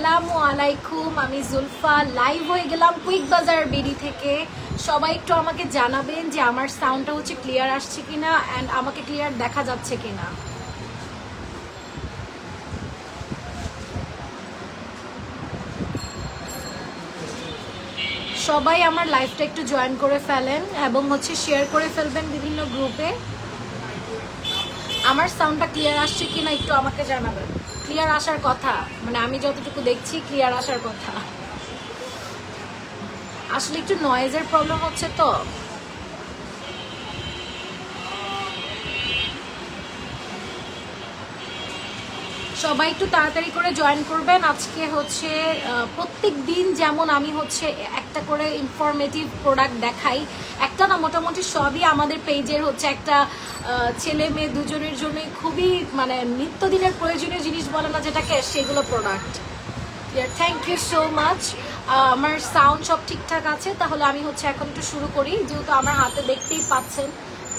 আসসালামু আলাইকুম, আমি জুলফা লাইভ হয়ে গেলাম কুইক বাজার বিডি থেকে। সবাই একটু আমাকে জানাবেন যে আমার সাউন্ডটা হচ্ছে ক্লিয়ার আসছে কিনা এন্ড আমাকে ক্লিয়ার দেখা যাচ্ছে কিনা। সবাই আমার লাইভটা একটু জয়েন করে ফেলেন এবং হচ্ছে শেয়ার করে ফেলবেন বিভিন্ন গ্রুপে। আমার সাউন্ডটা ক্লিয়ার আসছে কিনা একটু আমাকে জানাবেন। ক্লিয়ার আসার কথা, মানে আমি যতটুকু দেখছি ক্লিয়ার আসার কথা। আসলে একটু নয়েজের প্রবলেম হচ্ছে তো। সবাই একটু তাড়াতাড়ি করে জয়েন করবেন। আজকে হচ্ছে প্রত্যেক দিন যেমন আমি হচ্ছে একটা করে ইনফরমেটিভ প্রোডাক্ট দেখাই, একটা না মোটামুটি সবই আমাদের পেজের হচ্ছে একটা ছেলে মেয়ে দুজনের জন্য খুবই মানে নিত্যদিনের প্রয়োজনীয় জিনিস বলে না যেটাকে, সেগুলো product. Thank you so much. আমার সাউন্ড সব ঠিকঠাক আছে, তাহলে আমি হচ্ছে এখন একটু শুরু করি। যেহেতু আমার হাতে দেখতেই পাচ্ছেন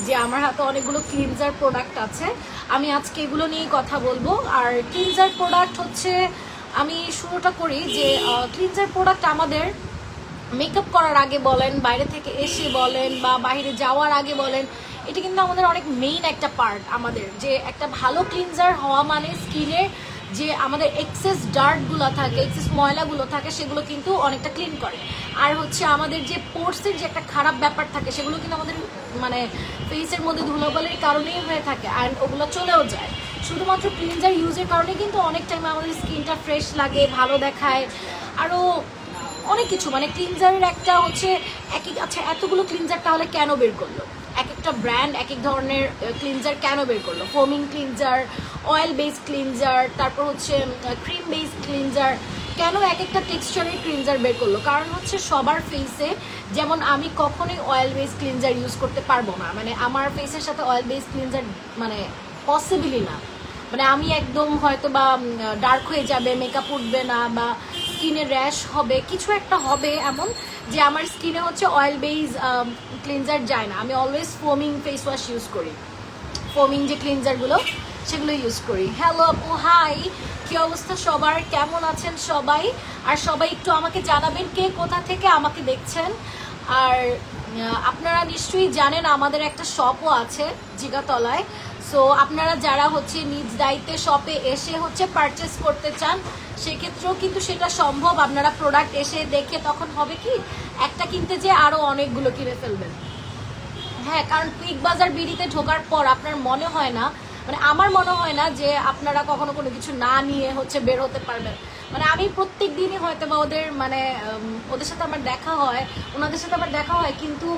যে আমার হাতে অনেকগুলো ক্লিনজার প্রোডাক্ট আছে, আমি আজকে এগুলো নিয়েই কথা বলবো। আর ক্লিনজার প্রোডাক্ট হচ্ছে আমি শুরুটা করি যে ক্লিনজার প্রোডাক্ট আমাদের মেকআপ করার আগে বলেন, বাইরে থেকে এসে বলেন, বা বাইরে যাওয়ার আগে বলেন, এটা কিন্তু আমাদের অনেক মেইন একটা পার্ট। আমাদের যে একটা ভালো ক্লিনজার হওয়া মানে স্কিনের যে আমাদের এক্সেস ডার্টগুলো থাকে, এক্সেস ময়লাগুলো থাকে, সেগুলো কিন্তু অনেকটা ক্লিন করে। আর হচ্ছে আমাদের যে পোর্সের যে একটা খারাপ ব্যাপার থাকে, সেগুলো কিন্তু আমাদের মানে ফেসের মধ্যে ধুলোবালির কারণেই হয়ে থাকে, আর ওগুলো চলেও যায়। শুধুমাত্র ক্লিনজার ইউজের কারণে কিন্তু অনেক টাইম আমাদের স্কিনটা ফ্রেশ লাগে, ভালো দেখায়, আরও অনেক কিছু। মানে ক্লিনজারের একটা হচ্ছে আচ্ছা এতগুলো ক্লিনজার তাহলে কেন বের করলো? এক একটা ব্র্যান্ড এক এক ধরনের ক্লিনজার কেন বের করলো? ফোমিং ক্লিনজার, অয়েল বেসড ক্লিনজার, তারপর হচ্ছে ক্রিম বেসড ক্লিনজার, কেন এক একটা টেক্সচারের ক্লিনজার বের করলো? কারণ হচ্ছে সবার ফেসে, যেমন আমি কখনোই অয়েল বেসড ক্লিনজার ইউজ করতে পারবো না, মানে আমার ফেসের সাথে অয়েল বেসড ক্লিনজার মানে পসিবলই না। মানে আমি একদম হয়তো বা ডার্ক হয়ে যাবে, মেকআপ উঠবে না, বা স্কিনে র্যাশ হবে, কিছু একটা হবে এমন যে আমার স্কিনে হচ্ছে অয়েল বেস ক্লিনজার যায় না। আমি অলওয়েজ ফোমিং ফেস ওয়াশ ইউজ করি, ফোমিং যে ক্লিনজারগুলো সেগুলো ইউজ করি। হ্যালো আপু, হাই, কি অবস্থা সবার, কেমন আছেন সবাই? আর সবাই একটু আমাকে জানাবেন কে কোথা থেকে আমাকে দেখছেন। আর আপনারা নিশ্চয়ই জানেন আমাদের একটা শপও আছে জিগাতলায়। সো আপনারা যারা হচ্ছে নিজ দায়িত্বে শপে এসে হচ্ছে পারচেস করতে চান, সেক্ষেত্রেও কিন্তু সেটা সম্ভব। আপনারা প্রোডাক্ট এসে দেখে তখন হবে কি একটা কিনতে যে আরও অনেকগুলো কিনে ফেলবেন। হ্যাঁ, কারণ কুইক বাজার বিডিতে ঢোকার পর আপনার মনে হয় না, মানে আমার মনে হয় না যে আপনারা কখনো কোনো কিছু না নিয়ে হচ্ছে বের হতে পারবেন। মানে আমি প্রত্যেক দিনই হয়তো বা ওদের সাথে আমার দেখা হয়, ওনাদের সাথে আমার দেখা হয়, কিন্তু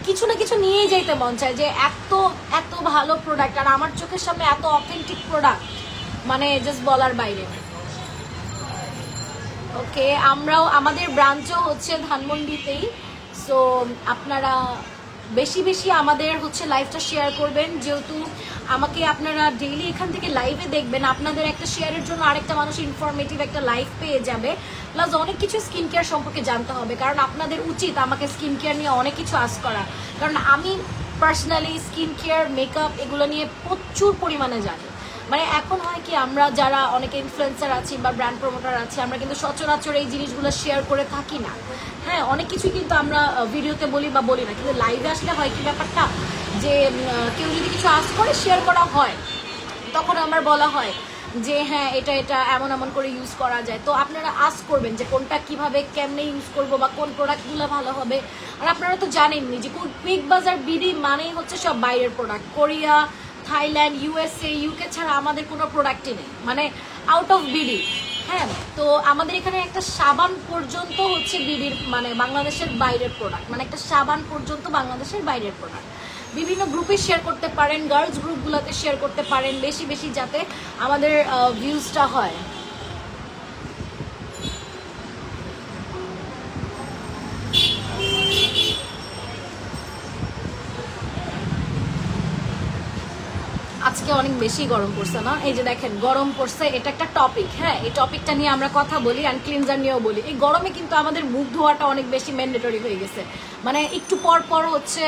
কিছু না কিছু নিয়েই যেতে মন চায় যে এত এত ভালো প্রোডাক্ট, আর আমার চোখের সামনে এত অথেন্টিক প্রোডাক্ট, মানে জাস্ট বলার বাইরে। ওকে, আমরাও আমাদের ব্রাঞ্চও হচ্ছে ধানমন্ডিতেই। সো আপনারা বেশি বেশি আমাদের হচ্ছে লাইভটা শেয়ার করবেন, যেহেতু আমাকে আপনারা ডেইলি এখান থেকে লাইভে দেখবেন। আপনাদের একটা শেয়ারের জন্য আরেকটা মানুষ ইনফরমেটিভ একটা লাইভ পেয়ে যাবে, প্লাস অনেক কিছু স্কিন কেয়ার সম্পর্কে জানতে হবে। কারণ আপনাদের উচিত আমাকে স্কিন কেয়ার নিয়ে অনেক কিছু আস্ক করা, কারণ আমি পার্সোনালি স্কিন কেয়ার, মেকআপ এগুলো নিয়ে প্রচুর পরিমাণে জানি। মানে এখন হয় কি, আমরা যারা অনেকে ইনফ্লুয়েন্সার আছি বা ব্র্যান্ড প্রমোটার আছি, আমরা কিন্তু সচরাচর এই জিনিসগুলো শেয়ার করে থাকি না। হ্যাঁ, অনেক কিছুই কিন্তু আমরা ভিডিওতে বলি বা বলি না, কিন্তু লাইভে আসলে হয় কি ব্যাপারটা যে কেউ যদি কিছু আস্ক করে শেয়ার করা হয়, তখন আমার বলা হয় যে হ্যাঁ এটা এটা এমন এমন করে ইউজ করা যায়। তো আপনারা আস্ক করবেন যে কোনটা কিভাবে কেমনে ইউজ করব বা কোন প্রোডাক্টগুলো ভালো হবে। আর আপনারা তো জানেননি যে কুইক বাজার বিডি মানেই হচ্ছে সব বাইরের product. Korea, Thailand, USA, UK ছাড়া আমাদের কোনো প্রোডাক্টই নেই, মানে আউট অফ বিডি। হ্যাঁ, তো আমাদের এখানে একটা সাবান পর্যন্ত হচ্ছে বিডির, মানে বাংলাদেশের বাইরের প্রোডাক্ট, মানে একটা সাবান পর্যন্ত বাংলাদেশের বাইরের প্রোডাক্ট। বিভিন্ন গ্রুপে শেয়ার করতে পারেন, গার্লস গ্রুপগুলোতে শেয়ার করতে পারেন বেশি বেশি, যাতে আমাদের ভিউজটা হয়। আজকে অনেক বেশি গরম পড়ছে না? এই যে দেখেন গরম পড়ছে, এটা একটা টপিক। হ্যাঁ, এই টপিকটা নিয়ে আমরা কথা বলি, অ্যান্ড ক্লিনজার নিয়েও বলি। এই গরমে কিন্তু আমাদের মুখ ধোয়াটা অনেক বেশি ম্যান্ডেটরি হয়ে গেছে। মানে একটু পর পর হচ্ছে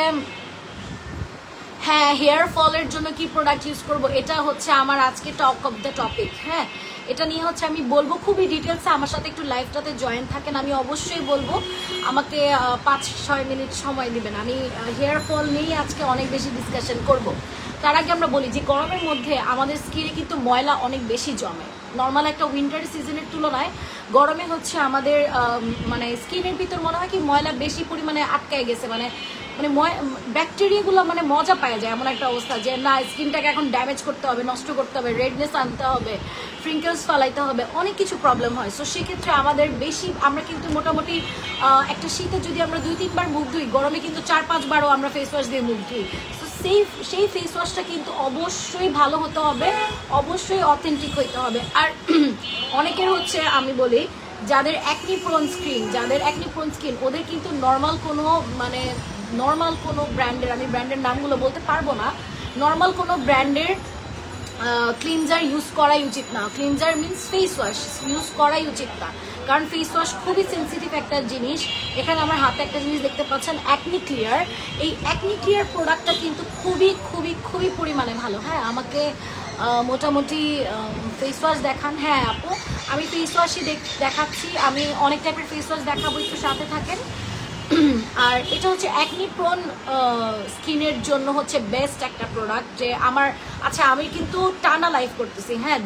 হ্যাঁ, হেয়ার ফলের জন্য কি প্রোডাক্ট ইউজ করব, এটা হচ্ছে আমার আজকে টক অফ দ্য টপিক। হ্যাঁ, এটা নিয়ে হচ্ছে আমি বলবো খুবই ডিটেলসে। আমার সাথে একটু লাইভটাতে জয়েন থাকেন, আমি অবশ্যই বলবো। আমাকে 5-6 মিনিট সময় দিবেন, আমি হেয়ার ফল নিয়েই আজকে অনেক বেশি ডিসকাশন করব। তার আগে আমরা বলি যে গরমের মধ্যে আমাদের স্কিনে কিন্তু ময়লা অনেক বেশি জমে। নর্মাল একটা উইন্টার সিজনের তুলনায় গরমে হচ্ছে আমাদের মানে স্কিনের ভিতর মনে হয় কি ময়লা বেশি পরিমাণে আটকায় গেছে, মানে মানে ব্যাকটেরিয়াগুলো মানে মজা পাওয়া যায় এমন একটা অবস্থা যে না, স্কিনটাকে এখন ড্যামেজ করতে হবে, নষ্ট করতে হবে, রেডনেস আনতে হবে, ফ্রিঙ্কেলস ফালাইতে হবে, অনেক কিছু প্রবলেম হয়। সো সেক্ষেত্রে আমাদের বেশি আমরা কিন্তু মোটামুটি একটা শীতে যদি আমরা 2-3 বার মুখ ধুই, গরমে কিন্তু 4-5 বারও আমরা ফেস ওয়াশ দিয়ে মুখ ধুই। সো সেই ফেস ওয়াশটা কিন্তু অবশ্যই ভালো হতে হবে, অবশ্যই অথেন্টিক হইতে হবে। আর অনেকের হচ্ছে আমি বলি যাদের অ্যাকনি প্রোন স্কিন ওদের কিন্তু নর্মাল কোনো ব্র্যান্ডের, আমি ব্র্যান্ডের নামগুলো বলতে পারবো না, নর্মাল কোনো ব্র্যান্ডের ক্লিনজার ইউজ করাই উচিত না। Cleanser means face wash use করাই উচিত না, কারণ ফেস ওয়াশ খুবই সেন্সিটিভ একটা জিনিস। এখানে আমার হাতে একটা জিনিস দেখতে পাচ্ছেন, অ্যাকনি ক্লিয়ার। এই অ্যাকনি ক্লিয়ার প্রোডাক্টটা কিন্তু খুবই খুবই খুবই পরিমাণে ভালো। হ্যাঁ, আমাকে মোটামুটি ফেস ওয়াশ দেখান। হ্যাঁ আপু, আমি ফেস ওয়াশই দেখাচ্ছি, আমি অনেক টাইপের ফেস ওয়াশ দেখাবো, একটু সাথে থাকেন। আর এটা হচ্ছে অ্যাকনি প্রোন স্কিনের জন্য হচ্ছে বেস্ট একটা প্রোডাক্ট। যে আমার আচ্ছা, আমি কিন্তু টানা লাইভ করতেছি, হ্যাঁ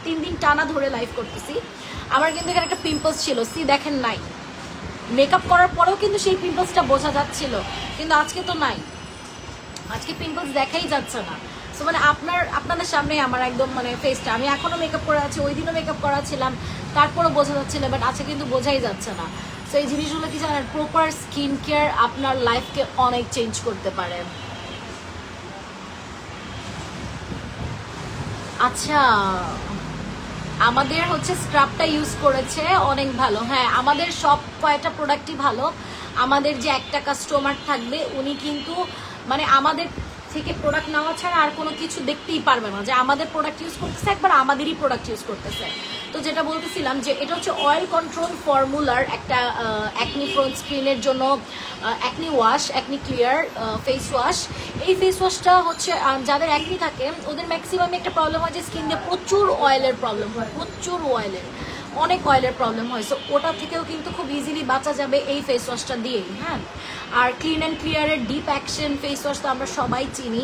3 দিন টানা ধরে লাইভ করতেছি। আমার কিন্তু এখানে একটা পিম্পলস ছিল, দেখেন নাই, মেকআপ করার পরেও কিন্তু সেই পিম্পলসটা বোঝা যাচ্ছিল, কিন্তু আজকে তো নাই, আজকে পিম্পলস দেখাই যাচ্ছে না। সো মানে আপনাদের সামনে আমার একদম মানে ফেসটা, আমি এখনো মেকআপ করে আছি, ওই দিনও মেকআপ করা ছিলাম, তারপরও বোঝা যাচ্ছিল, বাট আজকে কিন্তু বোঝাই যাচ্ছে না। সো এই জিনিসগুলো কি জানেন, প্রপার স্কিন কেয়ার আপনার লাইফকে অনেক চেঞ্জ করতে পারে। আচ্ছা, আমাদের হচ্ছে স্ক্রাবটা ইউজ করেছে, অনেক ভালো। হ্যাঁ, আমাদের সব কয়টা প্রোডাক্টই ভালো। আমাদের যে একটা কাস্টমার থাকবে উনি কিন্তু মানে আমাদের থেকে প্রোডাক্ট নেওয়া ছাড়া আর কোনো কিছু দেখতেই পারবে না যে আমাদের প্রোডাক্ট ইউজ করতেছে, একবার আমাদেরই প্রোডাক্ট ইউজ করতেছে। তো যেটা বলতেছিলাম যে এটা হচ্ছে অয়েল কন্ট্রোল ফর্মুলার একটা অ্যাকনি প্রোন স্কিনের জন্য acne wash, acne clear face wash. এই ফেস ওয়াশটা হচ্ছে যাদের অ্যাকনি থাকে ওদের ম্যাক্সিমাম একটা প্রবলেম হয় যে স্কিনে প্রচুর অয়েলের প্রবলেম হয়, অনেক অয়েলের প্রবলেম হয়। সো ওটা থেকেও কিন্তু খুব ইজিলি বাঁচা যাবে এই ফেস ওয়াশটা দিয়েই। হ্যাঁ, আর ক্লিন অ্যান্ড ক্লিয়ারের ডিপ অ্যাকশন ফেস ওয়াশ তো আমরা সবাই চিনি।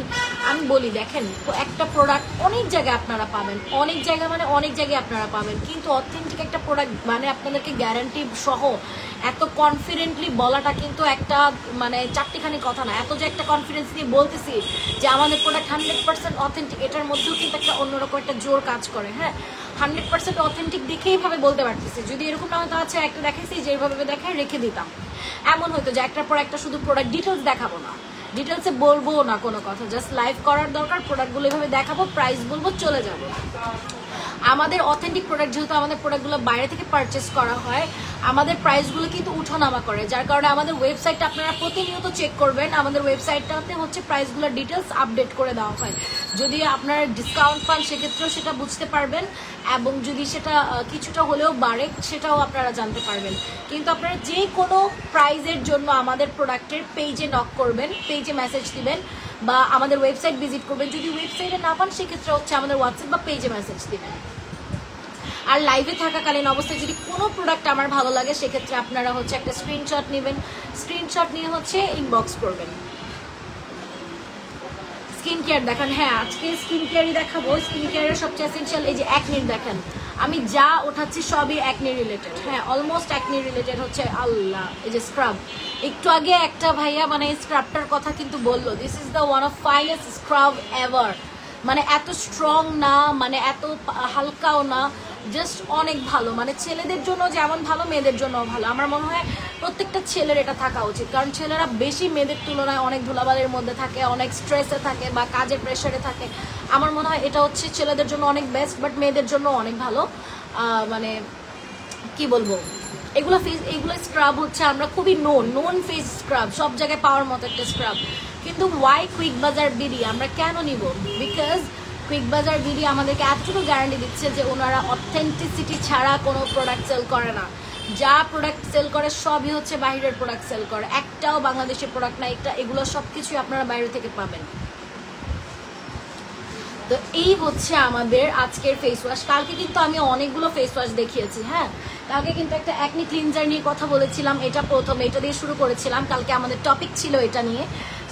আমি বলি দেখেন, একটা প্রোডাক্ট অনেক জায়গায় আপনারা পাবেন, অনেক জায়গায় আপনারা পাবেন, কিন্তু অথেন্টিক একটা প্রোডাক্ট মানে আপনাদেরকে গ্যারান্টি সহ এত কনফিডেন্টলি বলাটা কিন্তু একটা মানে চারটিখানি কথা না। এত যে একটা কনফিডেন্স নিয়ে বলতেছি যে আমাদের প্রোডাক্ট 100% অথেন্টিক, এটার মধ্যেও কিন্তু একটা অন্যরকম একটা জোর কাজ করে। হ্যাঁ, 100% অথেন্টিক দেখে এইভাবে বলতে পারতেছি। যদি এরকম না হতো আচ্ছা একটা দেখাইছি যে এইভাবে দেখায় রেখে দিতাম, এমন হতো যে একটার পর একটা শুধু প্রোডাক্ট ডিটেলস দেখাবো না, ডিটেলসে বলবো না কোনো কথা, জাস্ট লাইভ করার দরকার, প্রোডাক্টগুলো এভাবে দেখাবো, প্রাইস বলবো, চলে যাবো। আমাদের অথেন্টিক প্রোডাক্ট যেহেতু আমাদের প্রোডাক্টগুলো বাইরে থেকে পারচেস করা হয়, আমাদের প্রাইসগুলো কিন্তু উঠানামা করে, যার কারণে আমাদের ওয়েবসাইটটা আপনারা প্রতিনিয়ত চেক করবেন। আমাদের ওয়েবসাইটটাতে হচ্ছে প্রাইসগুলোর ডিটেলস আপডেট করে দেওয়া হয়। যদি আপনারা ডিসকাউন্ট পান সেক্ষেত্রেও সেটা বুঝতে পারবেন, এবং যদি সেটা কিছুটা হলেও বাড়ে সেটাও আপনারা জানতে পারবেন। কিন্তু আপনারা যে কোনো প্রাইজের জন্য আমাদের প্রোডাক্টের পেজে নক করবেন, পেজে মেসেজ দিবেন, বা আমাদের ওয়েবসাইট ভিজিট করবেন। যদি ওয়েবসাইটে না পান সেক্ষেত্রে হচ্ছে আমাদের হোয়াটসঅ্যাপ বা পেজে মেসেজ দিবেন। আর লাইভে থাকাকালীন অবস্থায় যদি কোনো প্রোডাক্ট আমার ভালো লাগে সেক্ষেত্রে আপনারা হচ্ছে একটা স্ক্রিনশট নেবেন, স্ক্রিনশট নিয়ে হচ্ছে ইনবক্স করবেন। স্কিন কেয়ার দেখান। হ্যাঁ, আজকে স্কিন কেয়ারই দেখাবো। স্কিন কেয়ারের সবচেয়ে এসেনশিয়াল এই যে অ্যাকনির দেখেন, আমি যা ওঠাচ্ছি সবই অ্যাকনি রিলেটেড। হ্যাঁ, অলমোস্ট অ্যাকনি রিলেটেড হচ্ছে। আল্লাহ, এই যে স্ক্রাব, একটু আগে একটা ভাইয়া মানে স্ক্রাবটার কথা কিন্তু বললো, this is the one of finest scrub ever. মানে এত স্ট্রং না, মানে এত হালকাও না, জাস্ট অনেক ভালো। মানে ছেলেদের জন্য যেমন ভালো, মেয়েদের জন্যও ভালো। আমার মনে হয় প্রত্যেকটা ছেলের এটা থাকা উচিত, কারণ ছেলেরা বেশি মেয়েদের তুলনায় অনেক ধুলাবালির মধ্যে থাকে, অনেক স্ট্রেসে থাকে বা কাজের প্রেশারে থাকে। আমার মনে হয় এটা হচ্ছে ছেলেদের জন্য অনেক বেস্ট, বাট মেয়েদের জন্য অনেক ভালো। মানে কি বলবো, এগুলো স্ক্রাব হচ্ছে আমরা খুবই নোন ফেস স্ক্রাব, সব জায়গায় পাওয়ার মতো একটা স্ক্রাব। কিন্তু ওয়াই কুইক বাজার বিডি আমরা কেন নিব? বিকজ কুইক বাজার বিডি আমাদেরকে এতটুকু গ্যারান্টি দিচ্ছে যে ওনারা অথেন্টিসিটি ছাড়া কোনো প্রোডাক্ট সেল করে না। যা প্রোডাক্ট সেল করে সবই হচ্ছে বাইরের প্রোডাক্ট সেল করে, একটাও বাংলাদেশের প্রোডাক্ট না। এগুলো সব কিছুই আপনারা বাইরে থেকে পাবেন। তো এই হচ্ছে আমাদের আজকের ফেস ওয়াশ। কালকে কিন্তু আমি অনেকগুলো ফেস ওয়াশ দেখিয়েছি। হ্যাঁ, কালকে কিন্তু একটা অ্যাকনি ক্লিনজার নিয়ে কথা বলেছিলাম, এটা প্রথম, এটা দিয়ে শুরু করেছিলাম। কালকে আমাদের টপিক ছিল এটা নিয়ে।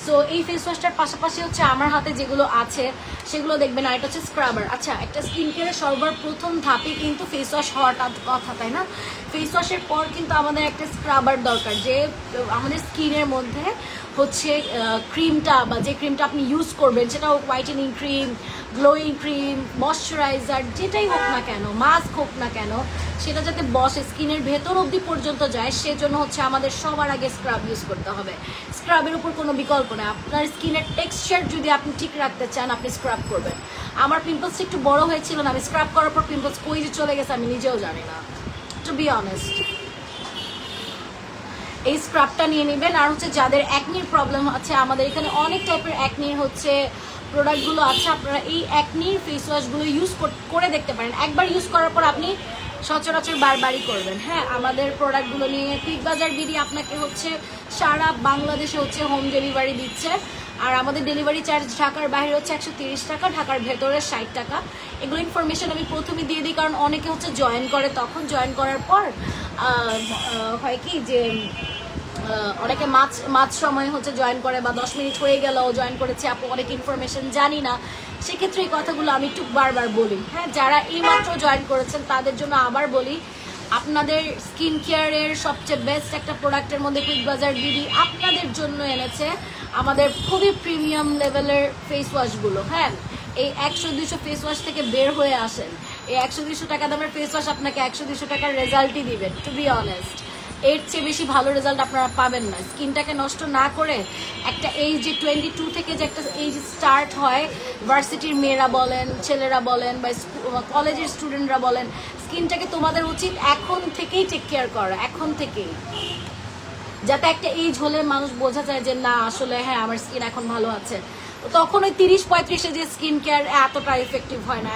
সো এই ফেস ওয়াশটার পাশাপাশি হচ্ছে আমার হাতে যেগুলো আছে সেগুলো দেখবেন। আর এটা হচ্ছে স্ক্রাবার। আচ্ছা, একটা স্কিন কেয়ারের সর্বপ্রথম ধাপে কিন্তু ফেস ওয়াশ হওয়াটা কথা, তাই না? ফেস ওয়াশের পর কিন্তু আমাদের একটা স্ক্রাবার দরকার, যে আমাদের স্কিনের মধ্যে হচ্ছে ক্রিমটা বা যে ক্রিমটা আপনি ইউজ করবেন, সেটা হোক whitening cream, glowing cream, moisturiser, যেটাই হোক না কেন, মাস্ক হোক না কেন, সেটা যাতে বসে স্কিনের ভেতর অবধি পর্যন্ত যায়, সেজন্য হচ্ছে আমাদের সবার আগে স্ক্রাব ইউজ করতে হবে। স্ক্রাবের উপর কোনো বিকল্প নেই। আপনার স্কিনের টেক্সচার যদি আপনি ঠিক রাখতে চান, আপনি স্ক্রাব করবেন। আমার পিম্পলসটা একটু বড় হয়েছিল না, আমি স্ক্রাব করার পর পিম্পলস কই যে চলে গেছে আমি নিজেও জানি না, টু বি অনেস্ট। এই স্ক্রাবটা নিয়ে নেবেন। আর হচ্ছে যাদের অ্যাকনির প্রবলেম আছে, আমাদের এখানে অনেক টাইপের অ্যাকনির হচ্ছে প্রোডাক্টগুলো আছে, আপনারা এই অ্যাকনির ফেস ওয়াশগুলো ইউজ করে দেখতে পারেন। একবার ইউজ করার পর আপনি সচরাচর বারবারই করবেন। হ্যাঁ, আমাদের প্রোডাক্টগুলো নিয়ে বিগ বাজার বিডি আপনাকে হচ্ছে সারা বাংলাদেশে হচ্ছে হোম ডেলিভারি দিচ্ছে। আর আমাদের ডেলিভারি চার্জ ঢাকার বাইরে হচ্ছে 130 টাকা, ঢাকার ভেতরে 60 টাকা। এগুলো ইনফরমেশন আমি প্রথমে দিয়ে দিই, কারণ অনেকে হচ্ছে জয়েন করে, তখন জয়েন করার পর হয় কি যে অনেকে মাঝ সময় হচ্ছে জয়েন করে, বা 10 মিনিট হয়ে গেল জয়েন করেছে, আপু অনেক ইনফরমেশন জানি না। সেক্ষেত্রে এই কথাগুলো আমি একটু বারবার বলি। হ্যাঁ, যারা এইমাত্র জয়েন করেছেন তাদের জন্য আবার বলি, আপনাদের স্কিন কেয়ারের সবচেয়ে বেস্ট একটা প্রোডাক্টের মধ্যে বিগ বাজার বিডি আপনাদের জন্য এনেছে আমাদের খুবই প্রিমিয়াম লেভেলের ফেস ওয়াশগুলো। হ্যাঁ, এই 100-200 ফেস ওয়াশ থেকে বের হয়ে আসেন। এই 100-200 টাকা দামের ফেস ওয়াশ আপনাকে 100-200 টাকার রেজাল্টই দিবেন, টু বি অনেস্ট। এর চেয়ে বেশি ভালো রেজাল্ট আপনারা পাবেন না। স্কিনটাকে নষ্ট না করে, একটা এই যে 22 থেকে যে একটা এই স্টার্ট হয়, ভার্সিটির মেয়েরা বলেন, ছেলেরা বলেন, বা কলেজের স্টুডেন্টরা বলেন, স্কিনটাকে তোমাদের উচিত এখন থেকেই টেক কেয়ার করা, এখন থেকেই, যাতে একটা এইজ হলে মানুষ বোঝা যায় যে না আসলে হ্যাঁ আমার স্কিন এখন ভালো আছে। তখন ওই 30-35-এ যে স্কিন কেয়ার এতটা এফেক্টিভ হয় না।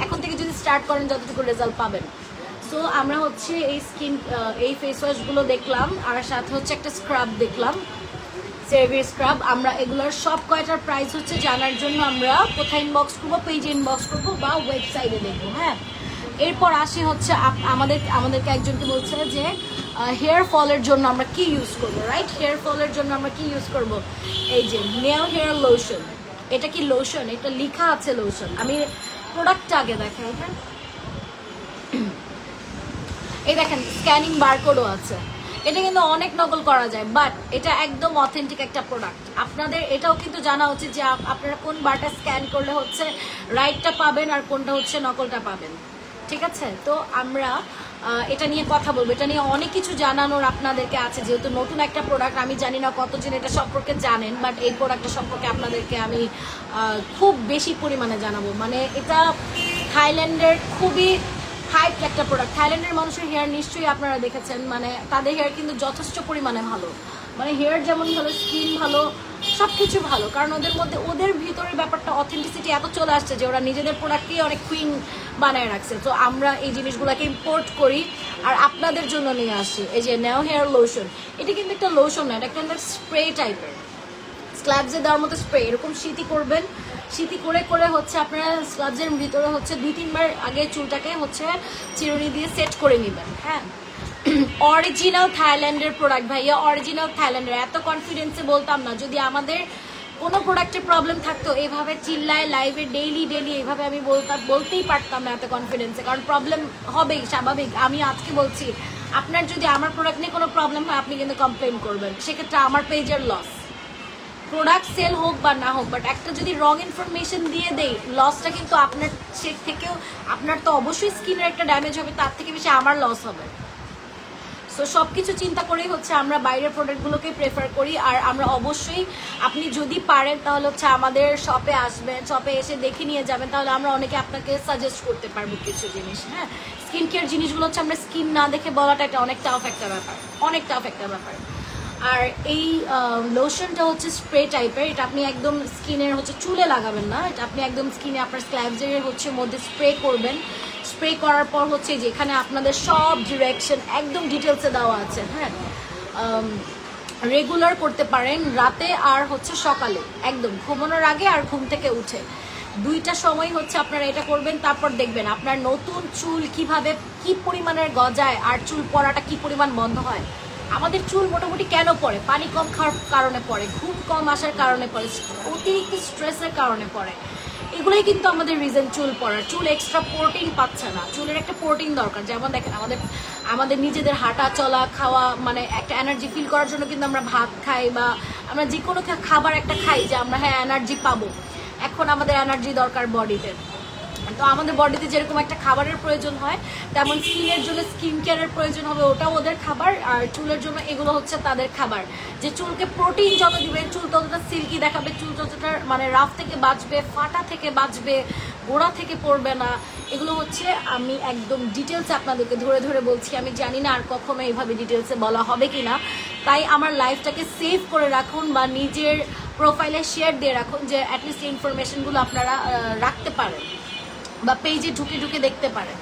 এখন থেকে যদি স্টার্ট করেন যতটুকু রেজাল্ট পাবেন। সো আমরা হচ্ছে এই ফেস ওয়াশগুলো দেখলাম, আর সাথে হচ্ছে একটা স্ক্রাব দেখলাম, সেভির স্ক্রাব। আমরা এগুলোর সব কয়টার প্রাইস হচ্ছে জানার জন্য আমরা কোথায় ইনবক্স করবো, পেজে ইনবক্স করবো বা ওয়েবসাইটে দেখবো। হ্যাঁ, এরপর আসি হচ্ছে আমাদেরকে একজনকে বলছে যে হেয়ার ফলের জন্য আমরা কি ইউজ করবো, রাইট? হেয়ার ফলের জন্য আমরা কি ইউজ করবো? এই যে নেল হেয়ার লোশন। এটা কি লোশন? এটা লেখা আছে লোশন। আমি প্রোডাক্টটা আগে দেখাই। হ্যাঁ, এই দেখেন স্ক্যানিং বারকোডও আছে। এটা কিন্তু অনেক নকল করা যায়, বাট এটা একদম অথেন্টিক একটা প্রোডাক্ট। আপনাদের এটাও কিন্তু জানা উচিত যে আপনারা কোন বারটা স্ক্যান করলে হচ্ছে রাইটটা পাবেন আর কোনটা হচ্ছে নকলটা পাবেন। ঠিক আছে, তো আমরা এটা নিয়ে কথা বলবো। এটা নিয়ে অনেক কিছু জানানোর আপনাদেরকে আছে, যেহেতু নতুন একটা প্রোডাক্ট। আমি জানি না কতজন এটা সম্পর্কে জানেন, বাট এই প্রোডাক্টটা সম্পর্কে আপনাদেরকে আমি খুব বেশি পরিমাণে জানাবো। মানে এটা থাইল্যান্ডের খুবই হাইপ একটা প্রোডাক্ট। থাইল্যান্ডের মানুষের হেয়ার নিশ্চয়ই আপনারা দেখেছেন, মানে তাদের হেয়ার কিন্তু যথেষ্ট পরিমাণে ভালো। মানে হেয়ার যেমন ভালো, স্কিন ভালো, সব কিছু ভালো, কারণ ওদের ভিতরের ব্যাপারটা অথেন্টিসিটি এত চলে আসছে যে ওরা নিজেদের প্রোডাক্টকেই অনেক কুইন বানায় রাখছে। তো আমরা এই জিনিসগুলোকে ইম্পোর্ট করি আর আপনাদের জন্য নিয়ে আসি। এই যে নেল হেয়ার লোশন, এটা কিন্তু একটা লোশন না, এটা একটা স্প্রে টাইপের, স্ল্যাবসে দেওয়ার মতো স্প্রে। এরকম শীতি করবেন, শীতি করে করে হচ্ছে আপনারা স্ল্যাবসের ভিতরে হচ্ছে 2-3 বার আগে চুলটাকে হচ্ছে চিরুনি দিয়ে সেট করে নেবেন। হ্যাঁ, অরিজিনাল থাইল্যান্ডের প্রোডাক্ট ভাইয়া, অরিজিনাল থাইল্যান্ডের। এত কনফিডেন্সে বলতাম না যদি আমাদের কোনো প্রোডাক্টের প্রবলেম থাকতো, এইভাবে চিল্লায় লাইভে ডেইলি এইভাবে আমি বলতেই পারতাম না এত কনফিডেন্সে, কারণ প্রবলেম হবেই, স্বাভাবিক। আমি আজকে বলছি, আপনার যদি আমার প্রোডাক্ট নিয়ে কোনো প্রবলেম হয় আপনি কিন্তু কমপ্লেন করবেন, সেক্ষেত্রে আমার পেজের লস। প্রোডাক্ট সেল হোক বা না হোক, বাট একটা যদি রং ইনফরমেশন দিয়ে দেই, লসটা কিন্তু আপনার থেকেও, আপনার তো অবশ্যই স্কিনের একটা ড্যামেজ হবে, তার থেকে বেশি আমার লস হবে। সো সব কিছু চিন্তা করেই হচ্ছে আমরা বাইরের প্রোডাক্টগুলোকে প্রেফার করি। আর আমরা অবশ্যই, আপনি যদি পারেন তাহলে হচ্ছে আমাদের শপে আসবেন, শপে এসে দেখে নিয়ে যাবেন, তাহলে আমরা অনেকে আপনাকে সাজেস্ট করতে পারবো কিছু জিনিস। হ্যাঁ, স্কিন কেয়ার জিনিসগুলো হচ্ছে আমরা স্কিন না দেখে বলাটা এটা অনেক টাফ একটা ব্যাপার, অনেক টাফ একটা ব্যাপার। আর এই লোশনটা হচ্ছে স্প্রে টাইপের, এটা আপনি একদম স্কিনের হচ্ছে চুলে লাগাবেন না, এটা আপনি একদম স্কিনে আপনার স্ক্ল্যাবজের হচ্ছে মধ্যে স্প্রে করবেন। স্প্রে করার পর হচ্ছে যেখানে আপনাদের সব ডিরেকশন একদম ডিটেলসে দেওয়া আছে। হ্যাঁ, রেগুলার করতে পারেন রাতে আর হচ্ছে সকালে, একদম ঘুমানোর আগে আর ঘুম থেকে উঠে। 2টা সময় হচ্ছে আপনারা এটা করবেন, তারপর দেখবেন আপনার নতুন চুল কিভাবে কি পরিমাণের গজায় আর চুল পড়াটা কি পরিমাণ বন্ধ হয়। আমাদের চুল মোটামুটি কেন পড়ে? পানি কম খাওয়ার কারণে পড়ে, ঘুম কম আসার কারণে পড়ে, অতিরিক্ত স্ট্রেসের কারণে পড়ে। এগুলোই কিন্তু আমাদের রিজন চুল পড়ার। চুল এক্সট্রা প্রোটিন পাচ্ছে না, চুলের একটা প্রোটিন দরকার। যেমন দেখেন আমাদের নিজেদের হাঁটা চলা খাওয়া, মানে একটা এনার্জি ফিল করার জন্য কিন্তু আমরা ভাত খাই বা আমরা যে কোনো খাবার একটা খাই যে আমরা হ্যাঁ এনার্জি পাবো। এখন আমাদের এনার্জি দরকার বডিতে, তো আমাদের বডিতে যেরকম একটা খাবারের প্রয়োজন হয় তেমন স্কিনের জন্য স্কিন কেয়ারের প্রয়োজন হবে, ওটাও ওদের খাবার। আর চুলের জন্য এগুলো হচ্ছে তাদের খাবার। যে চুলকে প্রোটিন যত দিবেন চুল ততটা সিল্কি দেখাবে, চুল ততটা মানে রাফ থেকে বাঁচবে, ফাটা থেকে বাঁচবে, গোড়া থেকে পড়বে না। এগুলো হচ্ছে আমি একদম ডিটেলসে আপনাদেরকে ধরে ধরে বলছি। আমি জানি না আর কখনো এইভাবে ডিটেলসে বলা হবে কিনা, তাই আমার লাইফটাকে সেভ করে রাখুন বা নিজের প্রোফাইলে শেয়ার দিয়ে রাখুন যে অ্যাটলিস্ট এই ইনফরমেশনগুলো আপনারা রাখতে পারেন বা পেজে ঢুকে ঢুকে দেখতে পারেন।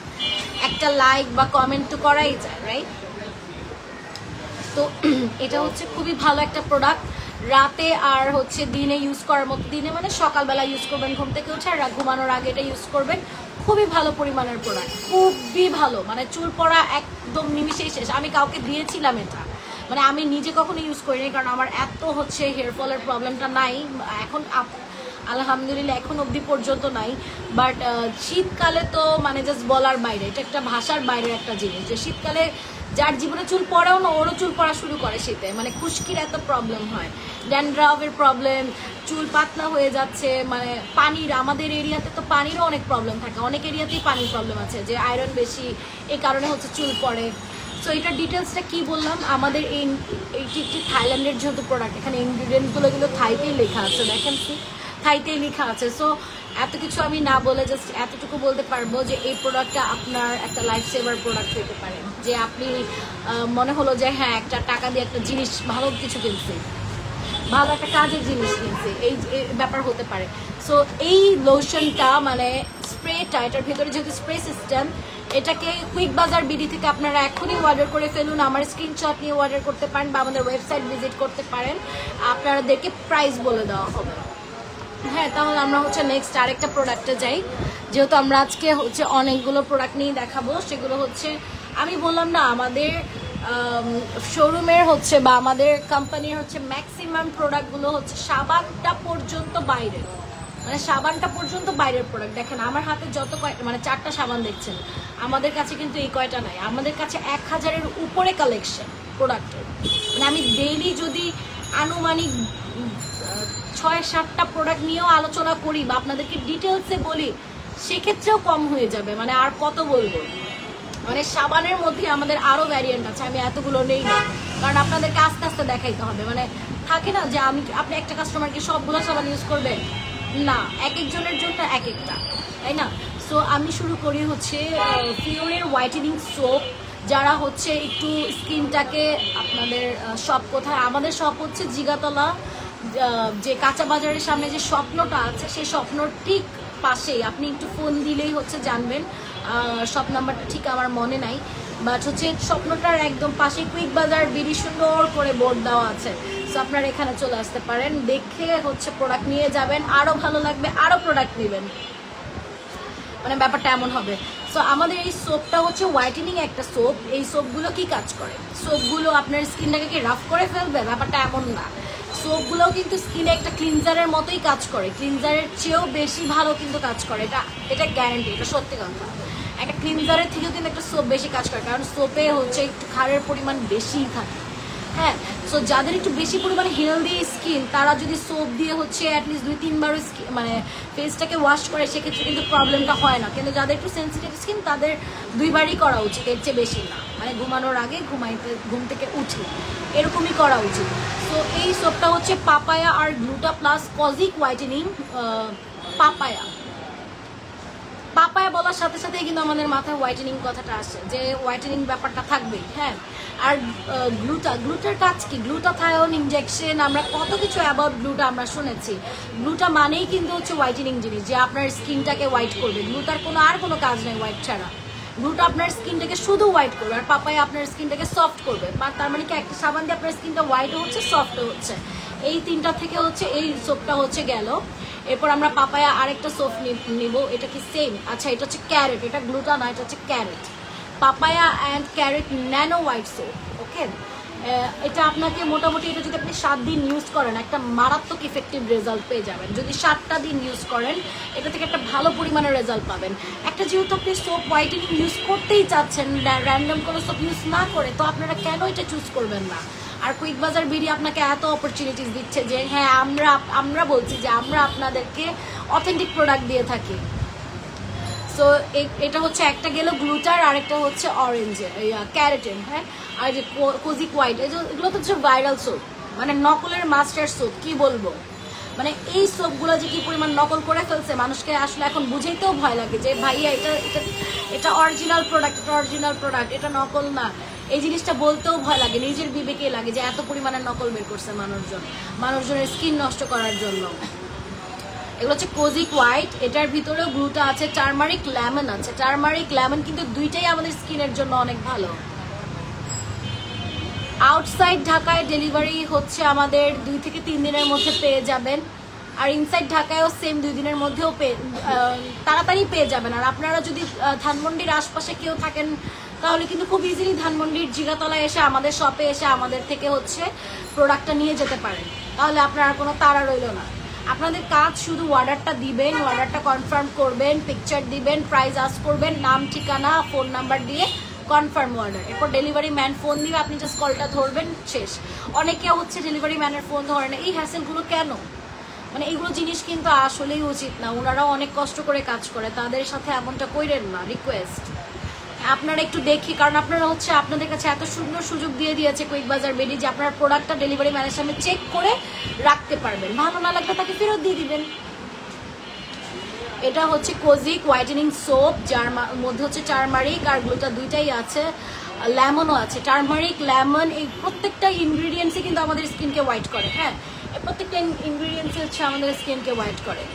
একটা লাইক বা কমেন্ট তো করাই যায়, রাইট? তো এটা হচ্ছে খুবই ভালো একটা প্রোডাক্ট, রাতে আর হচ্ছে দিনে ইউজ করার মতো। দিনে মানে সকালবেলা ইউজ করবেন ঘুম থেকে উঠে, আর ঘুমানোর আগে এটা ইউজ করবেন। খুবই ভালো পরিমাণের প্রোডাক্ট, খুবই ভালো, মানে চুল পড়া একদম নিমিশেই শেষ। আমি কাউকে দিয়েছিলাম এটা, মানে আমি নিজে কখনো ইউজ করিনি, কারণ আমার এত হচ্ছে হেয়ার ফলের প্রবলেমটা নাই এখন, আলহামদুলিল্লাহ এখন অবধি পর্যন্ত নাই। বাট শীতকালে তো মানে জাস্ট বলার বাইরে, এটা একটা ভাষার বাইরের একটা জিনিস যে শীতকালে যার জীবনে চুল পড়েও না ওরও চুল পড়া শুরু করে শীতে। মানে খুশকির এত প্রবলেম হয়, ড্যান্ড্রাফের প্রবলেম, চুল পাতলা হয়ে যাচ্ছে, মানে পানির, আমাদের এরিয়াতে তো পানিরও অনেক প্রবলেম থাকে, অনেক এরিয়াতেই পানির প্রবলেম আছে যে আয়রন বেশি, এই কারণে হচ্ছে চুল পড়ে। সো এটার ডিটেলসটা কি বললাম, আমাদের এইটি একটি থাইল্যান্ডের যেহেতু প্রোডাক্ট, এখানে ইনগ্রিডিয়েন্টগুলো কিন্তু থাইতেই লেখা আছে, দেখেন কি থাইতেই লেখা আছে। সো এত কিছু আমি না বলে জাস্ট এতটুকু বলতে পারবো যে এই প্রোডাক্টটা আপনার একটা লাইফ সেভার প্রোডাক্ট হতে পারে, যে আপনি মনে হলো যে হ্যাঁ একটা টাকা দিয়ে একটা জিনিস ভালো কিছু কিনছি, ভালো একটা কাজের জিনিস কিনছি, এই ব্যাপার হতে পারে। সো এই লোশনটা মানে স্প্রেটা, এটার ভেতরে যেহেতু স্প্রে সিস্টেম, এটাকে কুইক বাজার বিডি থেকে আপনারা এখনই অর্ডার করে ফেলুন। আমার স্ক্রিনশট নিয়ে অর্ডার করতে পারেন বা আমাদের ওয়েবসাইট ভিজিট করতে পারেন, আপনাদেরকে প্রাইস বলে দেওয়া হবে। হ্যাঁ, তাহলে আমরা হচ্ছে নেক্সট আরেকটা প্রোডাক্টে যাই, যেহেতু আমরা আজকে হচ্ছে অনেকগুলো প্রোডাক্ট নিয়ে দেখাবো। সেগুলো হচ্ছে আমি বললাম না আমাদের শোরুমের হচ্ছে বা আমাদের কোম্পানির হচ্ছে ম্যাক্সিমাম প্রোডাক্টগুলো হচ্ছে সাবানটা পর্যন্ত বাইরের, মানে সাবানটা পর্যন্ত বাইরের প্রোডাক্ট। দেখেন আমার হাতে যত মানে 4টা সাবান দেখছেন, আমাদের কাছে কিন্তু এই কয়টা নাই, আমাদের কাছে 1000-এর উপরে কালেকশন প্রোডাক্টের। মানে আমি ডেইলি যদি আনুমানিক 6-7টা প্রোডাক্ট নিয়েও আলোচনা করি বা আপনাদেরকে ডিটেলসে বলি, সেক্ষেত্রেও কম হয়ে যাবে। মানে আর কত বলবো, মানে সাবানের মধ্যে আমাদের আরও ভ্যারিয়েন্ট আছে, আমি এতগুলো নেই না, কারণ আপনাদেরকে আস্তে আস্তে দেখাইতে হবে। মানে থাকে না যে আপনি একটা কাস্টমারকে সবগুলো সাবান ইউজ করবে না, এক একজনের জন্য এক একটা, তাই না? সো আমি শুরু করি হচ্ছে ফিওরের হোয়াইটেনিং সোপ। যারা হচ্ছে একটু স্কিনটাকে, আপনাদের শপ কোথায়? আমাদের শপ হচ্ছে জিগাতলা, যে কাঁচা বাজারের সামনে যে স্বপ্নটা আছে সেই স্বপ্নর ঠিক পাশেই, আপনি একটু ফোন দিলেই হচ্ছে জানবেন। শপ নাম্বারটা ঠিক আমার মনে নাই, বাট হচ্ছে স্বপ্নটার একদম পাশে কুইক বাজার বিডি সুন্দর করে বোর্ড দেওয়া আছে। সো আপনারা এখানে চলে আসতে পারেন, দেখে হচ্ছে প্রোডাক্ট নিয়ে যাবেন, আরও ভালো লাগবে আরও প্রোডাক্ট নেবেন, মানে ব্যাপারটা এমন হবে। সো আমাদের এই সোপটা হচ্ছে হোয়াইটেনিং একটা সোপ। এই সোপগুলো কি কাজ করে? সোপগুলো আপনার স্কিনটাকে কি রাফ করে ফেলবে? ব্যাপারটা এমন না। সোপগুলোও কিন্তু স্কিনে একটা ক্লিনজারের মতোই কাজ করে, ক্লিনজারের চেয়েও বেশি ভালো কিন্তু কাজ করে, এটা গ্যারান্টি, এটা সত্যি কথা। একটা ক্লিনজারের থেকেও কিন্তু একটা সোপ বেশি কাজ করে, কারণ সোপে হচ্ছে একটু ক্ষারের পরিমাণ বেশিই থাকে। হ্যাঁ, সো যাদের একটু বেশি পরিমাণে হেলদি স্কিন, তারা যদি সোপ দিয়ে হচ্ছে অ্যাটলিস্ট 2-3 বার মানে ফেসটাকে ওয়াশ করে, সেক্ষেত্রে কিন্তু প্রবলেমটা হয় না। কিন্তু যাদের একটু সেন্সিটিভ স্কিন তাদের 2 বারই করা উচিত, এর চেয়ে বেশি না। মানে ঘুমানোর আগে, ঘুম থেকে উঠে এরকমই করা উচিত। তো এই সোপটা হচ্ছে পাপায়া আর গ্লুটা প্লাস কজিক হোয়াইটেনিং। পাপায়া বলার সাথে সাথে কিন্তু আমাদের মাথায় হোয়াইটেনিং কথাটা আসে, যে হোয়াইটেনিং ব্যাপারটা থাকবেই। হ্যাঁ, আর গ্লুটার কাজ কি? গ্লুটাথায়োন ইনজেকশন, আমরা কত কিছু অ্যাবাউট গ্লুটা আমরা শুনেছি। গ্লুটা মানেই কিন্তু হচ্ছে হোয়াইটেনিং জিনিস, যে আপনার স্কিনটাকে হোয়াইট করবে। গ্লুটার কোনো কাজ নেই হোয়াইট ছাড়া। গ্লুটা আপনার স্কিনটাকে শুধু হোয়াইট করবে, আর পাপায়া আপনার স্কিনটাকে সফট করবে। তার মানে কি একটা সাবান দিয়ে আপনার স্কিনটা হোয়াইটও হচ্ছে, সফটও হচ্ছে। এই 3টা থেকে হচ্ছে এই সোপটা হচ্ছে গেল। এরপর আমরা পাপায়া আরেকটা সোপ নিব, এটা কি সেম? আচ্ছা এটা হচ্ছে ক্যারেট, এটা গ্লুটা না, এটা হচ্ছে carrot, papaya and carrot nano white soap. Okay, এটা আপনাকে মোটামুটি এটা যদি আপনি 7 দিন ইউজ করেন একটা মারাত্মক ইফেক্টিভ রেজাল্ট পেয়ে যাবেন। যদি 7টা দিন ইউজ করেন এটা থেকে একটা ভালো পরিমাণের রেজাল্ট পাবেন। একটা যেহেতু আপনি সোপ হোয়াইটেনিং ইউজ করতেই চাচ্ছেন র্যান্ডম কোনো সোপ ইউজ না করে, তো আপনারা কেন এটা চুজ করবেন না? আর কুইক বাজার বিডি আপনাকে এত অপরচুনিটিস দিচ্ছে যে হ্যাঁ আমরা বলছি যে আমরা আপনাদেরকে অথেন্টিক প্রোডাক্ট দিয়ে থাকি। সো এটা হচ্ছে একটা গেল গ্লুটার, আরেকটা হচ্ছে অরেঞ্জের ক্যারেটেন, হ্যাঁ, আর যে কোজিক হোয়াইট, এগুলো তো হচ্ছে ভাইরাল সোপ, মানে নকলের মাস্টার সোপ। কি বলবো, মানে এই সোপগুলো যে কি পরিমাণ নকল করে ফেলছে, মানুষকে আসলে এখন বুঝাইতেও ভয় লাগে যে ভাইয়া এটা এটা এটা অরিজিনাল প্রোডাক্ট, এটা অরিজিনাল প্রোডাক্ট, এটা নকল না। এই জিনিসটা বলতেও ভয় লাগে, নিজের বিবেকেই লাগে যে এত পরিমাণে নকল বের করছে মানুষজনের স্কিন নষ্ট করার জন্য। এগুলো হচ্ছে কোজিক হোয়াইট, এটার ভিতরেও গ্লুটা আছে, টার্মারিক লেমন আছে। টার্মারিক লেমন কিন্তু দুইটাই আমাদের স্কিনের জন্য অনেক ভালো। আউটসাইড ঢাকায় ডেলিভারি হচ্ছে আমাদের 2 থেকে 3 দিনের মধ্যে পেয়ে যাবেন, আর ইনসাইড ঢাকায়ও সেম 2 দিনের মধ্যেও তাড়াতাড়ি পেয়ে যাবেন। আর আপনারা যদি ধানমন্ডির আশপাশে কেউ থাকেন তাহলে কিন্তু খুব ইজিলি ধানমন্ডির জিগাতলায় এসে আমাদের শপে এসে আমাদের থেকে হচ্ছে প্রোডাক্টটা নিয়ে যেতে পারেন, তাহলে আপনার কোনো তাড়া রইল না। আপনাদের কাজ শুধু অর্ডারটা দিবেন, অর্ডারটা কনফার্ম করবেন, পিকচার দিবেন, প্রাইস আস্ক করবেন, নাম ঠিকানা ফোন নাম্বার দিয়ে কনফার্ম অর্ডার। এরপর ডেলিভারি ম্যান ফোন দিবে, আপনি জাস্ট কলটা ধরবেন, শেষ। অনেকে হচ্ছে ডেলিভারি ম্যানের ফোন ধরে না, এই হ্যাসেলগুলো কেন? মানে এইগুলো জিনিস কিন্তু আসলেই উচিত না, ওনারাও অনেক কষ্ট করে কাজ করে, তাদের সাথে এমনটা কইরেন না, রিকোয়েস্ট। আপনারা একটু দেখি, কারণ আপনারা হচ্ছে আপনাদের কাছে এত সুন্দর সুযোগ দিয়ে দিয়েছে কুইক বাজার বেডি যে আপনার প্রোডাক্টটা ডেলিভারি ম্যানের সামনে চেক করে রাখতে পারবেন, ভালো না লাগলে তাকে ফেরত দিয়ে দিবেন। এটা হচ্ছে কোজিক হোয়াইটেনিং সোপ, যার মধ্যে হচ্ছে টার্মারিক আর গ্লুটা দুইটাই আছে, লেমনও আছে। টার্মারিক লেমন এই প্রত্যেকটা ইনগ্রিডিয়েন্টসই কিন্তু আমাদের স্কিনকে হোয়াইট করে, হ্যাঁ, এই প্রত্যেকটা ইনগ্রিডিয়েন্টস হচ্ছে আমাদের স্কিনকে হোয়াইট করে।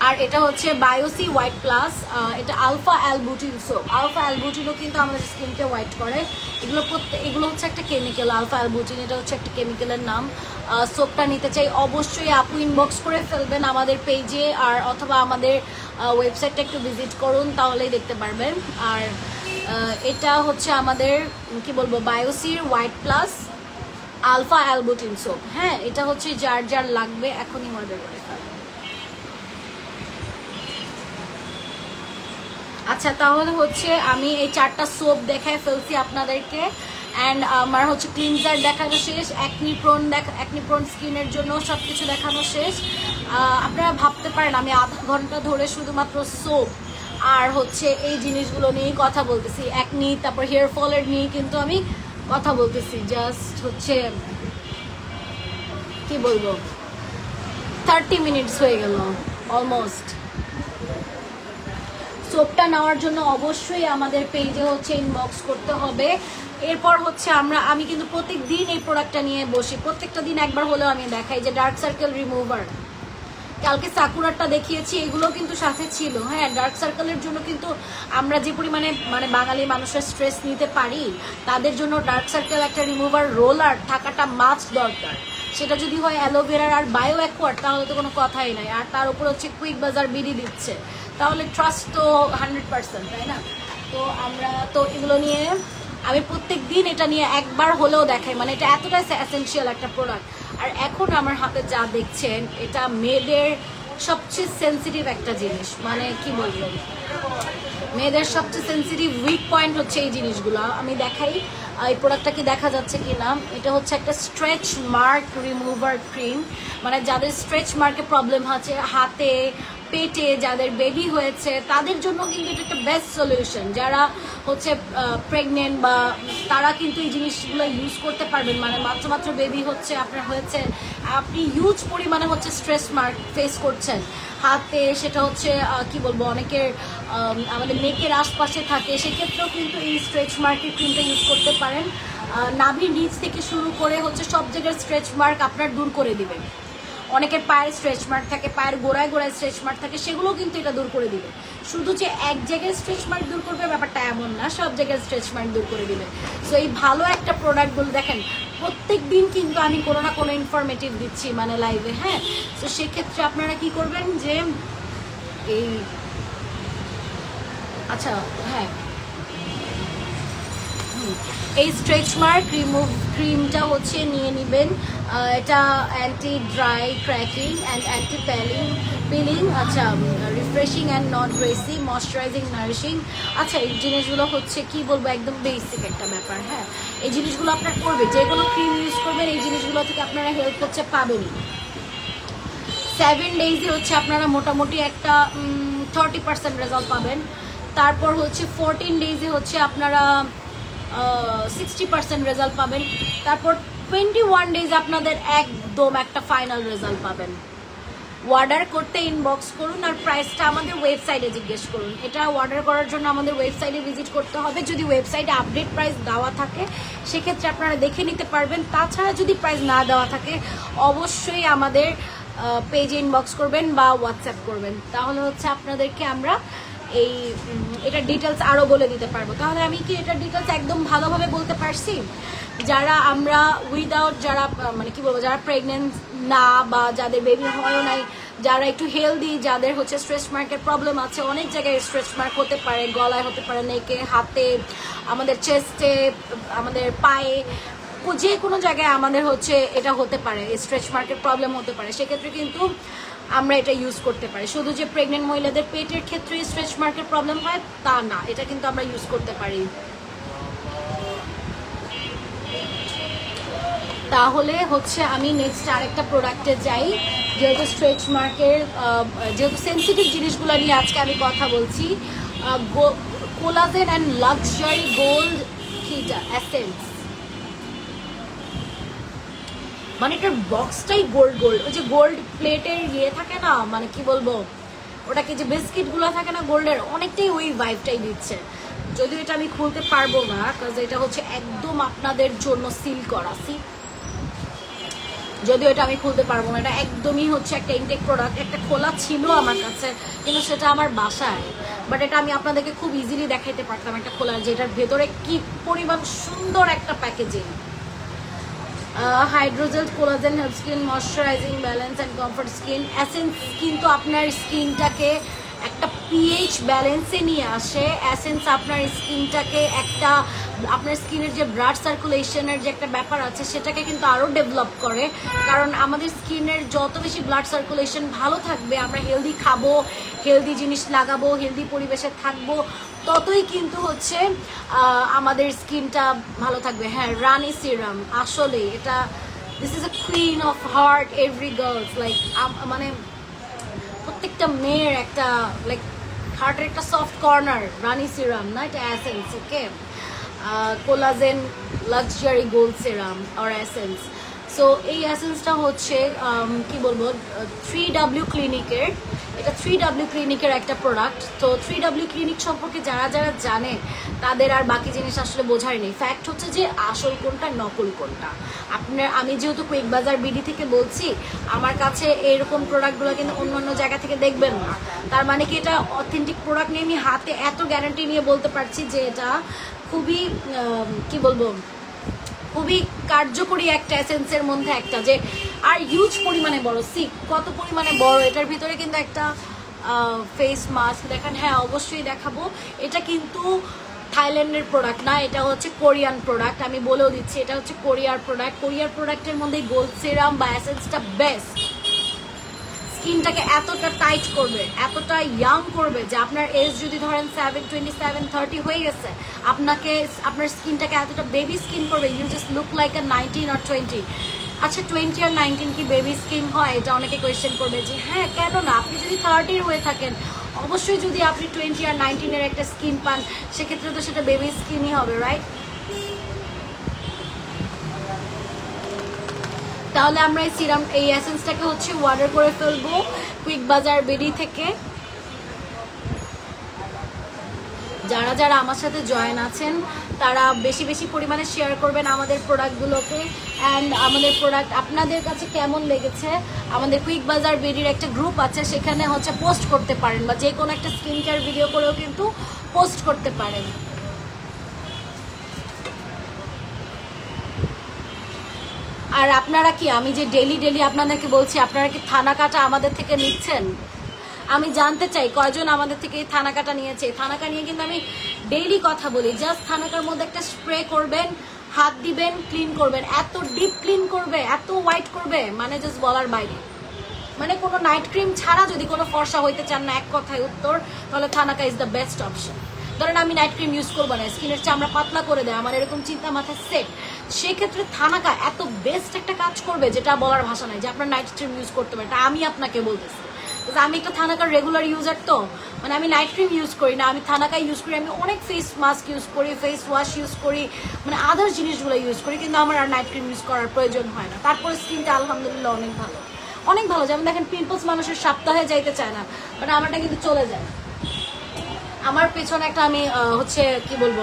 আর এটা হচ্ছে বায়োসি হোয়াইট প্লাস, এটা আলফা অ্যালবুটিন সোপ। আলফা অ্যালবুটিনও কিন্তু আমাদের স্কিনকে হোয়াইট করে। এগুলো হচ্ছে একটা কেমিক্যাল, আলফা অ্যালবুটিন এটা হচ্ছে একটা কেমিক্যালের নাম। সোপটা নিতে চাই অবশ্যই আপু ইনবক্স করে ফেলবেন আমাদের পেজে, আর অথবা আমাদের ওয়েবসাইটটা একটু ভিজিট করুন, তাহলেই দেখতে পারবেন। আর এটা হচ্ছে আমাদের কি বলবো বায়োসির হোয়াইট প্লাস আলফা অ্যালবুটিন সোপ, হ্যাঁ, এটা হচ্ছে যার যার লাগবে এখনই অর্ডার করে ফেলবেন। আচ্ছা, তাহলে হচ্ছে আমি এই 4টা সোপ দেখায় ফেলছি আপনাদেরকে, অ্যান্ড আমার হচ্ছে ক্লিনজার দেখানো শেষ, অ্যাকনি প্রোন স্কিনের জন্য সব কিছু দেখানো শেষ। আপনারা ভাবতে পারেন আমি আধা ঘন্টা ধরে শুধুমাত্র সোপ আর হচ্ছে এই জিনিসগুলো নিয়েই কথা বলতেছি, অ্যাকনি তারপর হেয়ার ফলের নিয়ে কিন্তু আমি কথা বলতেছি, জাস্ট হচ্ছে কি বলবো 30 মিনিটস হয়ে গেল অলমোস্ট। সোপটা নেওয়ার জন্য অবশ্যই আমাদের পেজে হচ্ছে ইনবক্স করতে হবে। এরপর হচ্ছে আমি কিন্তু প্রত্যেক দিন এই প্রোডাক্টটা নিয়ে বসি, প্রত্যেকটা দিন একবার হলেও আমি দেখাই যে ডার্ক সার্কেল রিমুভার। কালকে সাকুরাটা দেখিয়েছি, এগুলো কিন্তু সাথে ছিল, হ্যাঁ। ডার্ক সার্কেলের জন্য কিন্তু আমরা যে পরিমাণে মানে বাঙালি মানুষের স্ট্রেস নিতে পারি, তাদের জন্য ডার্ক সার্কেল একটা রিমুভার রোলার থাকাটা মাস্ট দরকার। সেটা যদি হয় অ্যালোভেরার আর বায়ো অ্যাকোয়ার তাহলে তো কোনো কথাই নাই, আর তার উপর হচ্ছে কুইক বাজার বিডি দিচ্ছে, তাহলে ট্রাস্ট তো 100%, তাই না? তো আমরা তো এগুলো নিয়ে আমি প্রত্যেক দিন এটা নিয়ে একবার হলেও দেখাই, মানে এটা এতটাই এসেনশিয়াল একটা প্রোডাক্ট। আর এখন আমার হাতে যা দেখছেন এটা মেয়েদের সবচেয়ে সেন্সিটিভ একটা জিনিস, মানে কি বলবো মেয়েদের সবচেয়ে সেন্সিটিভ উইক পয়েন্ট হচ্ছে এই জিনিসগুলো। আমি দেখাই এই প্রোডাক্টটা কি দেখা যাচ্ছে কি না। এটা হচ্ছে একটা স্ট্রেচ মার্ক রিমুভার ক্রিম, মানে যাদের স্ট্রেচ মার্কে প্রবলেম আছে হাতে পেটে, যাদের বেবি হয়েছে তাদের জন্য কিন্তু এটা একটা বেস্ট সলিউশন। যারা হচ্ছে প্রেগনেন্ট বা তারা কিন্তু এই জিনিসগুলো ইউজ করতে পারবেন, মানে মাত্র বেবি হচ্ছে আপনার হয়েছে, আপনি হিউজ পরিমাণে হচ্ছে স্ট্রেস মার্ক ফেস করছেন হাতে, সেটা হচ্ছে কি বলবো অনেকের আমাদের নেকের আশপাশে থাকে, সেক্ষেত্রেও কিন্তু এই স্ট্রেচ মার্কের ক্রিমটা ইউজ করতে পারেন। নাভির নিচ থেকে শুরু করে হচ্ছে সব জায়গায় স্ট্রেচ মার্ক আপনার দূর করে দিবেন। অনেকের পায়ের স্ট্রেচ মার্ক থাকে, পায়ের গোড়ায় স্ট্রেচ মার্ক থাকে, সেগুলো কিন্তু এটা দূর করে দিবে। শুধু যে এক জায়গায় স্ট্রেচ মার্ক দূর করবে ব্যাপারটা এমন না, সব জায়গায় স্ট্রেচ মার্ক দূর করে দিবে। সো এই ভালো একটা প্রোডাক্টগুলো দেখেন প্রত্যেক দিন কিন্তু আমি কোনো না কোনো ইনফরমেটিভ দিচ্ছি মানে লাইভে, হ্যাঁ। তো সেক্ষেত্রে আপনারা কি করবেন যে এই আচ্ছা হ্যাঁ এই স্ট্রেচ মার্ক রিমুভ ক্রিমটা হচ্ছে নিয়ে নেবেন। এটা anti dry cracking and anti peeling, আচ্ছা refreshing and not greasy, moisturising, nourishing. আচ্ছা এই জিনিসগুলো হচ্ছে কি বলবো, একদম বেসিক একটা ব্যাপার, হ্যাঁ। এই জিনিসগুলো আপনার করবে, যে কোনো ক্রিম ইউজ করবেন এই জিনিসগুলো থেকে আপনারা হেল্প হচ্ছে পাবেনই। 7 ডেজে হচ্ছে আপনারা মোটামুটি একটা 30% রেজাল্ট পাবেন। তারপর হচ্ছে 14 ডেজে হচ্ছে আপনারা 60% রেজাল্ট পাবেন। তারপর 21 ডেজ আপনাদের একদম একটা ফাইনাল রেজাল্ট পাবেন। অর্ডার করতে ইনবক্স করুন আর প্রাইসটা আমাদের ওয়েবসাইটে জিজ্ঞেস করুন। এটা অর্ডার করার জন্য আমাদের ওয়েবসাইটে ভিজিট করতে হবে। যদি ওয়েবসাইটে আপডেট প্রাইস দেওয়া থাকে সেক্ষেত্রে আপনারা দেখে নিতে পারবেন। তাছাড়া যদি প্রাইস না দেওয়া থাকে অবশ্যই আমাদের পেজে ইনবক্স করবেন বা হোয়াটসঅ্যাপ করবেন, তাহলে হচ্ছে আপনাদেরকে আমরা এটা ডিটেলস আরও বলে দিতে পারবো। তাহলে আমি কি এটা ডিটেলস একদম ভালোভাবে বলতে পারছি? যারা আমরা উইদাউট, যারা মানে কি বলবো, যারা প্রেগনেন্ট না বা যাদের বেবি হয়ও নাই, যারা একটু হেলদি, যাদের হচ্ছে স্ট্রেচ মার্কের প্রবলেম আছে, অনেক জায়গায় স্ট্রেচ মার্ক হতে পারে, গলায় হতে পারে, নেকে, হাতে, আমাদের চেস্টে, আমাদের পায়ে, যে কোনো জায়গায় আমাদের হচ্ছে এটা হতে পারে, স্ট্রেচ মার্কের প্রবলেম হতে পারে। সেক্ষেত্রে কিন্তু আমরা এটা ইউজ করতে পারি। শুধু যে প্রেগনেন্ট মহিলাদের পেটের ক্ষেত্রে স্ট্রেচ মার্কের প্রবলেম হয় তা না, এটা কিন্তু আমরা ইউজ করতে পারি। তাহলে হচ্ছে আমি নেক্সট আরেকটা প্রোডাক্টে যাই। যেহেতু স্ট্রেচ মার্কের, যেহেতু সেন্সিটিভ জিনিসগুলো নিয়ে আজকে আমি কথা বলছি, কোলাজেন অ্যান্ড লাক্সারি গোল্ড কিটা এসেন্স, মানে এটার বক্সটাই গোল্ড, ওই যে গোল্ড প্লেটের ইয়ে থাকে না, মানে কি বলবো ওটাকে, যে বিস্কিটগুলো থাকে না গোল্ডের, অনেকটাই ওই ভাইবটাই দিচ্ছে। যদিও এটা আমি খুলতে পারবো না, কারণ এটা হচ্ছে একদম আপনাদের জন্য সিল করা, যদিও এটা আমি খুলতে পারবো না। এটা একদমই হচ্ছে একটা ইনটেক প্রোডাক্ট। একটা খোলা ছিল আমার কাছে, কিন্তু সেটা আমার বাসায়, বাট এটা আমি আপনাদেরকে খুব ইজিলি দেখাইতে পারতাম একটা খোলা, যেটার ভেতরে কি পরিমাণ সুন্দর একটা packaging. Hydrogel collagen help skin moisturising balance and comfort skin essence কিন্তু আপনার স্কিনটাকে একটা পিএইচ ব্যালেন্সে নিয়ে আসে। এসেন্স আপনার স্কিনটাকে একটা, আপনার স্কিনের যে ব্লাড সার্কুলেশনের যে একটা ব্যাপার আছে সেটাকে কিন্তু আরও ডেভেলপ করে। কারণ আমাদের স্কিনের যত বেশি ব্লাড সার্কুলেশন ভালো থাকবে, আমরা হেলদি খাবো, হেলদি জিনিস লাগাবো, হেলদি পরিবেশে থাকবো, ততই কিন্তু হচ্ছে আমাদের স্কিনটা ভালো থাকবে। হ্যাঁ, রানি সিরাম আসলে এটা, this is a queen of heart every girls, like মানে প্রত্যেকটা মেয়ের একটা লাইক হার্টের একটা সফট কর্নার রানি সিরাম না, এটা এসেন্স। ওকে, কোলাজেন লাক্সারি গোল্ড সিরাম আর এসেন্স। সো এই এসেন্সটা হচ্ছে কি বলবো 3W ক্লিনিকের, এটা 3W ক্লিনিকের একটা প্রোডাক্ট। তো 3W ক্লিনিক সম্পর্কে যারা যারা জানে তাদের আর বাকি জিনিস আসলে বোঝার নেই। ফ্যাক্ট হচ্ছে যে আসল কোনটা নকল কোনটা। আমি যেহেতু কুইক বাজার বিডি থেকে বলছি, আমার কাছে এরকম প্রোডাক্টগুলো কিন্তু অন্য অন্য জায়গা থেকে দেখবেন না। তার মানে কি এটা অথেন্টিক প্রোডাক্ট নিয়ে আমি হাতে এত গ্যারান্টি নিয়ে বলতে পারছি যে এটা খুবই কি বলবো, খুবই কার্যকরী একটা এসেন্সের মধ্যে একটা, যে আর হিউজ পরিমাণে বড়, কত পরিমাণে বড়। এটার ভিতরে কিন্তু একটা ফেস মাস্ক দেখেন, হ্যাঁ অবশ্যই দেখাবো। এটা কিন্তু থাইল্যান্ডের প্রোডাক্ট না, এটা হচ্ছে কোরিয়ান প্রোডাক্ট। আমি বলেও দিচ্ছি এটা হচ্ছে কোরিয়ার প্রোডাক্ট। কোরিয়ার প্রোডাক্টের মধ্যে গোল্ড সিরাম বা এসেন্সটা বেস্ট। স্কিনটাকে এতটা টাইট করবে, এতটা ইয়াং করবে যে আপনার এজ যদি ধরেন 27-30 হয়ে গেছে, আপনার স্কিনটাকে এতটা বেবি স্কিন করবে, you just look like a 19 or 20। আচ্ছা 20 আর 19 কি বেবি স্কিন হয়? এটা অনেকে কোয়েশ্চেন করবে যে হ্যাঁ কেন না, আপনি যদি 30 হয়ে থাকেন অবশ্যই, যদি আপনি 20 আর 19 এর একটা স্কিন পান সেক্ষেত্রে তো সেটা বেবি স্কিনই হবে, রাইট? তাহলে আমরা এই সিরাম, এই এসেন্সটাকে হচ্ছে অর্ডার করে ফেলবো কুইক বাজার বিডি থেকে। যারা যারা আমার সাথে জয়েন আছেন তারা বেশি বেশি পরিমাণে শেয়ার করবেন আমাদের প্রোডাক্টগুলোকে। অ্যান্ড আমাদের প্রোডাক্ট আপনাদের কাছে কেমন লেগেছে, আমাদের কুইক বাজার বিডির একটা গ্রুপ আছে, সেখানে হচ্ছে পোস্ট করতে পারেন, বা যে কোনো একটা স্কিন কেয়ার ভিডিও করেও কিন্তু পোস্ট করতে পারেন। আর আপনারা কি, আমি যে ডেলি ডেলি আপনাদেরকে বলছি, আপনারা কি থানা কাটা আমাদের থেকে নিচ্ছেন? আমি জানতে চাই কয়জন আমাদের থেকে এই থানাকাটা নিয়েছে। থানাকা নিয়ে কিন্তু আমি ডেইলি কথা বলি। জাস্ট থানাকার মধ্যে একটা স্প্রে করবেন, হাত দিবেন, ক্লিন করবেন। এত ডিপ ক্লিন করবে, এত হোয়াইট করবে, মানে জাস্ট বলার বাইরে। মানে কোনো নাইট ক্রিম ছাড়া যদি কোনো ফর্সা হইতে চান না, এক কথায় উত্তর, তাহলে thanaka is the best option. ধরেন আমি নাইট ক্রিম ইউজ করবো না, স্কিনের চামড়া পাতলা করে দেয়, আমার এরকম চিন্তা মাথায় সেট, সেক্ষেত্রে থানাকা এত বেস্ট একটা কাজ করবে যেটা বলার ভাষা নাই, যে আপনার নাইট ক্রিম ইউজ করতে পারেন। এটা আমি আপনাকে বলতেছি, আমি একটা থানাকার রেগুলার ইউজার। তো মানে আমি নাইট ক্রিম ইউজ করি না, আমি থানাকা ইউজ করি, আমি অনেক ফেস মাস্ক ইউজ করি, ফেস ওয়াশ ইউজ করি, মানে আদার জিনিসগুলো ইউজ করি, কিন্তু আমার আর নাইট ক্রিম ইউজ করার প্রয়োজন হয় না। তারপরে স্কিনটা আলহামদুলিল্লাহ অনেক ভালো, অনেক ভালো। যেমন দেখেন পিম্পলস মানুষের সপ্তাহে যাইতে চায় না, বাট আমারটা কিন্তু চলে যায়। আমার পেছনে একটা আমি হচ্ছে কি বলবো,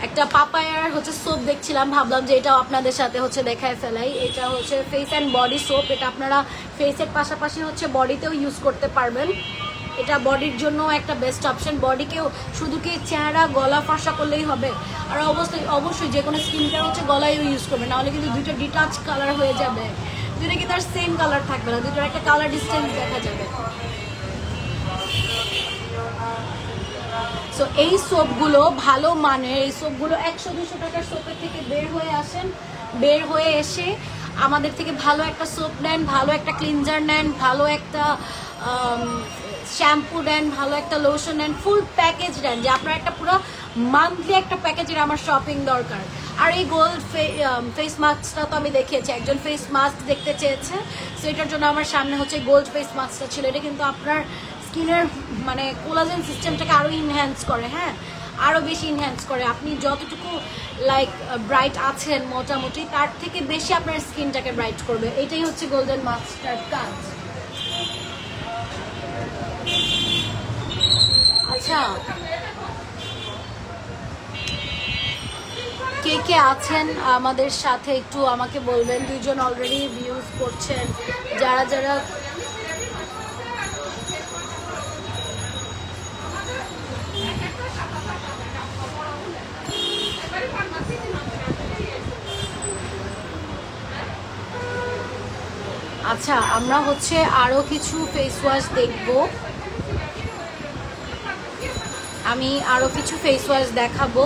একটা পাপায়ার হচ্ছে সোপ দেখছিলাম, ভাবলাম যে এটাও আপনাদের সাথে হচ্ছে দেখায় ফেলাই। এটা হচ্ছে ফেস অ্যান্ড বডি সোপ। এটা আপনারা ফেসের পাশাপাশি হচ্ছে বডিতেও ইউজ করতে পারবেন। এটা বডির জন্য একটা বেস্ট অপশন। বডিকেও শুধু কি চেহারা গলা ফর্সা করলেই হবে, আর অবশ্যই যে কোনো স্কিন কেয়ার হচ্ছে গলায়ও ইউজ করবে, নাহলে কিন্তু দুইটা ডিটাচ কালার হয়ে যাবে, দুইটা কিন্তু আর সেম কালার থাকবে না, দুইটার একটা কালার ডিস্টেন্স দেখা যাবে। সো এই সোপগুলো ভালো মানের, এই সোপগুলো 100-200 টাকার সোপের থেকে বের হয়ে আসেন, বের হয়ে এসে আমাদের থেকে ভালো একটা সোপ নেন, ভালো একটা ক্লিনজার নেন, ভালো একটা শ্যাম্পু নেন, ভালো একটা লোশন নেন, ফুল প্যাকেজ নেন, যে আপনার একটা পুরো মান্থলি একটা প্যাকেজের আমার শপিং দরকার। আর এই গোল্ড ফেস মাস্কটা তো আমি দেখিয়েছি, একজন ফেস মাস্ক দেখতে চেয়েছে, সো এটার জন্য আমার সামনে হচ্ছে গোল্ড ফেস মাস্কটা ছিল। এটা কিন্তু আপনার স্কিনের মানে কোলাজেন সিস্টেমটাকে আরও ইনহ্যান্স করে, হ্যাঁ আরও বেশি ইনহ্যান্স করে। আপনি যতটুকু লাইক ব্রাইট আছেন মোটামুটি, তার থেকে বেশি আপনার স্কিনটাকে ব্রাইট করবে। এটাই হচ্ছে গোল্ডেন মাস্কটার কাজ। আচ্ছা, কে কে আছেন আমাদের সাথে একটু আমাকে বলবেন। দুইজন অলরেডি ভিউজ করছেন, যারা যারা আচ্ছা, আমরা হচ্ছে আরো কিছু ফেস ওয়াশ দেখব, আমি আরো কিছু ফেস ওয়াশ দেখাবো।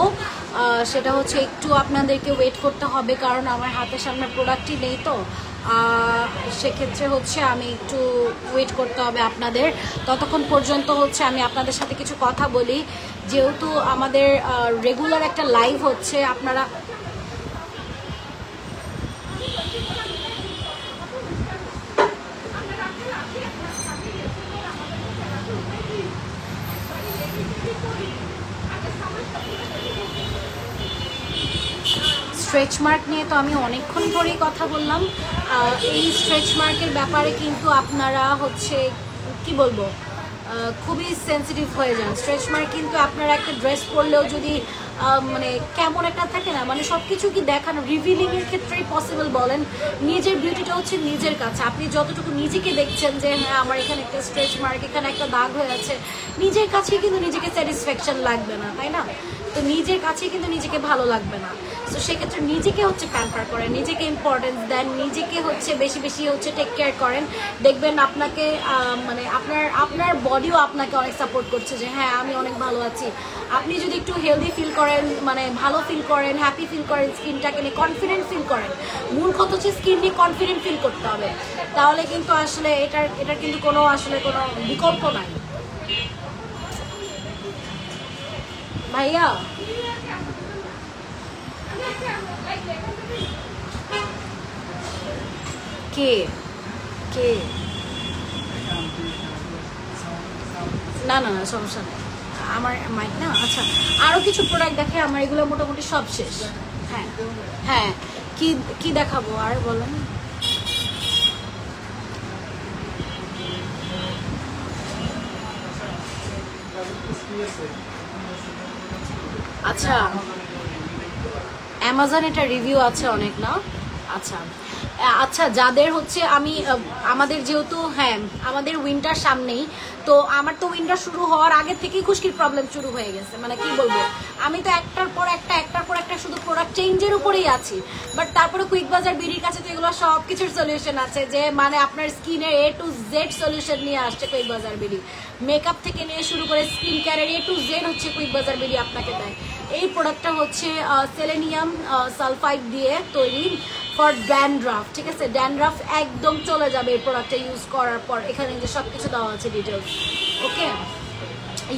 সেটা হচ্ছে একটু আপনাদেরকে ওয়েট করতে হবে, কারণ আমার হাতের সামনে প্রোডাক্টই নেই, তো সেক্ষেত্রে হচ্ছে আমি একটু ওয়েট করতে হবে আপনাদের। ততক্ষণ পর্যন্ত হচ্ছে আমি আপনাদের সাথে কিছু কথা বলি, যেহেতু আমাদের রেগুলার একটা লাইভ হচ্ছে। আপনারা স্ট্রেচ মার্ক নিয়ে তো আমি অনেকক্ষণ ধরেই কথা বললাম। এই স্ট্রেচ মার্কের ব্যাপারে কিন্তু আপনারা হচ্ছে কি বলবো, খুবই সেন্সিটিভ হয়ে যান। স্ট্রেচ মার্ক কিন্তু আপনারা একটা ড্রেস পরলেও যদি মানে কেমন একটা থাকে না, মানে সব কিছু কি দেখানো রিভিলিংয়ের ক্ষেত্রেই পসিবল বলেন। নিজের বিউটিটা হচ্ছে নিজের কাছে, আপনি যতটুকু নিজেকে দেখছেন যে হ্যাঁ আমার এখানে একটা স্ট্রেচ মার্ক, এখানে একটা দাগ হয়ে আছে, নিজের কাছেই কিন্তু নিজেকে স্যাটিসফ্যাকশন লাগবে না, তাই না? তো নিজের কাছেই কিন্তু নিজেকে ভালো লাগবে না। তো সেক্ষেত্রে নিজেকে হচ্ছে প্যাম্পার করেন, নিজেকে ইম্পর্টেন্স দেন, নিজেকে হচ্ছে বেশি বেশি হচ্ছে টেক কেয়ার করেন। দেখবেন আপনাকে মানে আপনার বডিও আপনাকে অনেক সাপোর্ট করছে, যে হ্যাঁ আমি অনেক ভালো আছি। আপনি যদি একটু হেলদি ফিল করেন, মানে ভালো ফিল করেন, হ্যাপি ফিল করেন, স্কিনটাকে নিয়ে কনফিডেন্ট ফিল করেন, মূল কথা হচ্ছে স্কিন নিয়ে কনফিডেন্ট ফিল করতে হবে, তাহলে কিন্তু আসলে এটার কিন্তু কোনো আসলে কোনো বিকল্প নাই ভাইয়া। কে কে না না না, সমস্যা নেই, আমার মাইক না। আচ্ছা, আরো কিছু প্রোডাক্ট দেখে, আমার এগুলো মোটামুটি সব শেষ। হ্যাঁ হ্যাঁ, কি কি দেখাবো আর বলেন। আচ্ছা, অ্যামাজন এটা রিভিউ আছে অনেক না। আচ্ছা, আচ্ছা যাদের হচ্ছে আমাদের যেহেতু হ্যাঁ আমাদের উইন্টার সামনেই, তো আমার তো উইন্টার শুরু হওয়ার আগে থেকেই খুশকির প্রবলেম শুরু হয়ে গেছে। মানে কি বলবো, আমি তো একটার পর একটা শুধু প্রোডাক্ট চেঞ্জের উপরেই আছি। বাট তারপরে কুইক বাজার বিডির কাছে তো এগুলো সব কিছুর সলিউশন আছে, যে মানে আপনার স্কিনের A to Z সলিউশন নিয়ে আসছে কুইক বাজার বিডি। মেকআপ থেকে নিয়ে শুরু করে স্কিন কেয়ারের A to Z হচ্ছে কুইক বাজার বিডি আপনাকে দেয়। এই প্রোডাক্টটা হচ্ছে সেলেনিয়াম সালফাইড দিয়ে তৈরি ফর ড্যান্ড্রাফ, ঠিক আছে? ড্যান্ড্রাফ একদম চলে যাবে এই প্রোডাক্টটা ইউজ করার পর। এখানে যে সব কিছু দেওয়া আছে ডিটেলস। ওকে,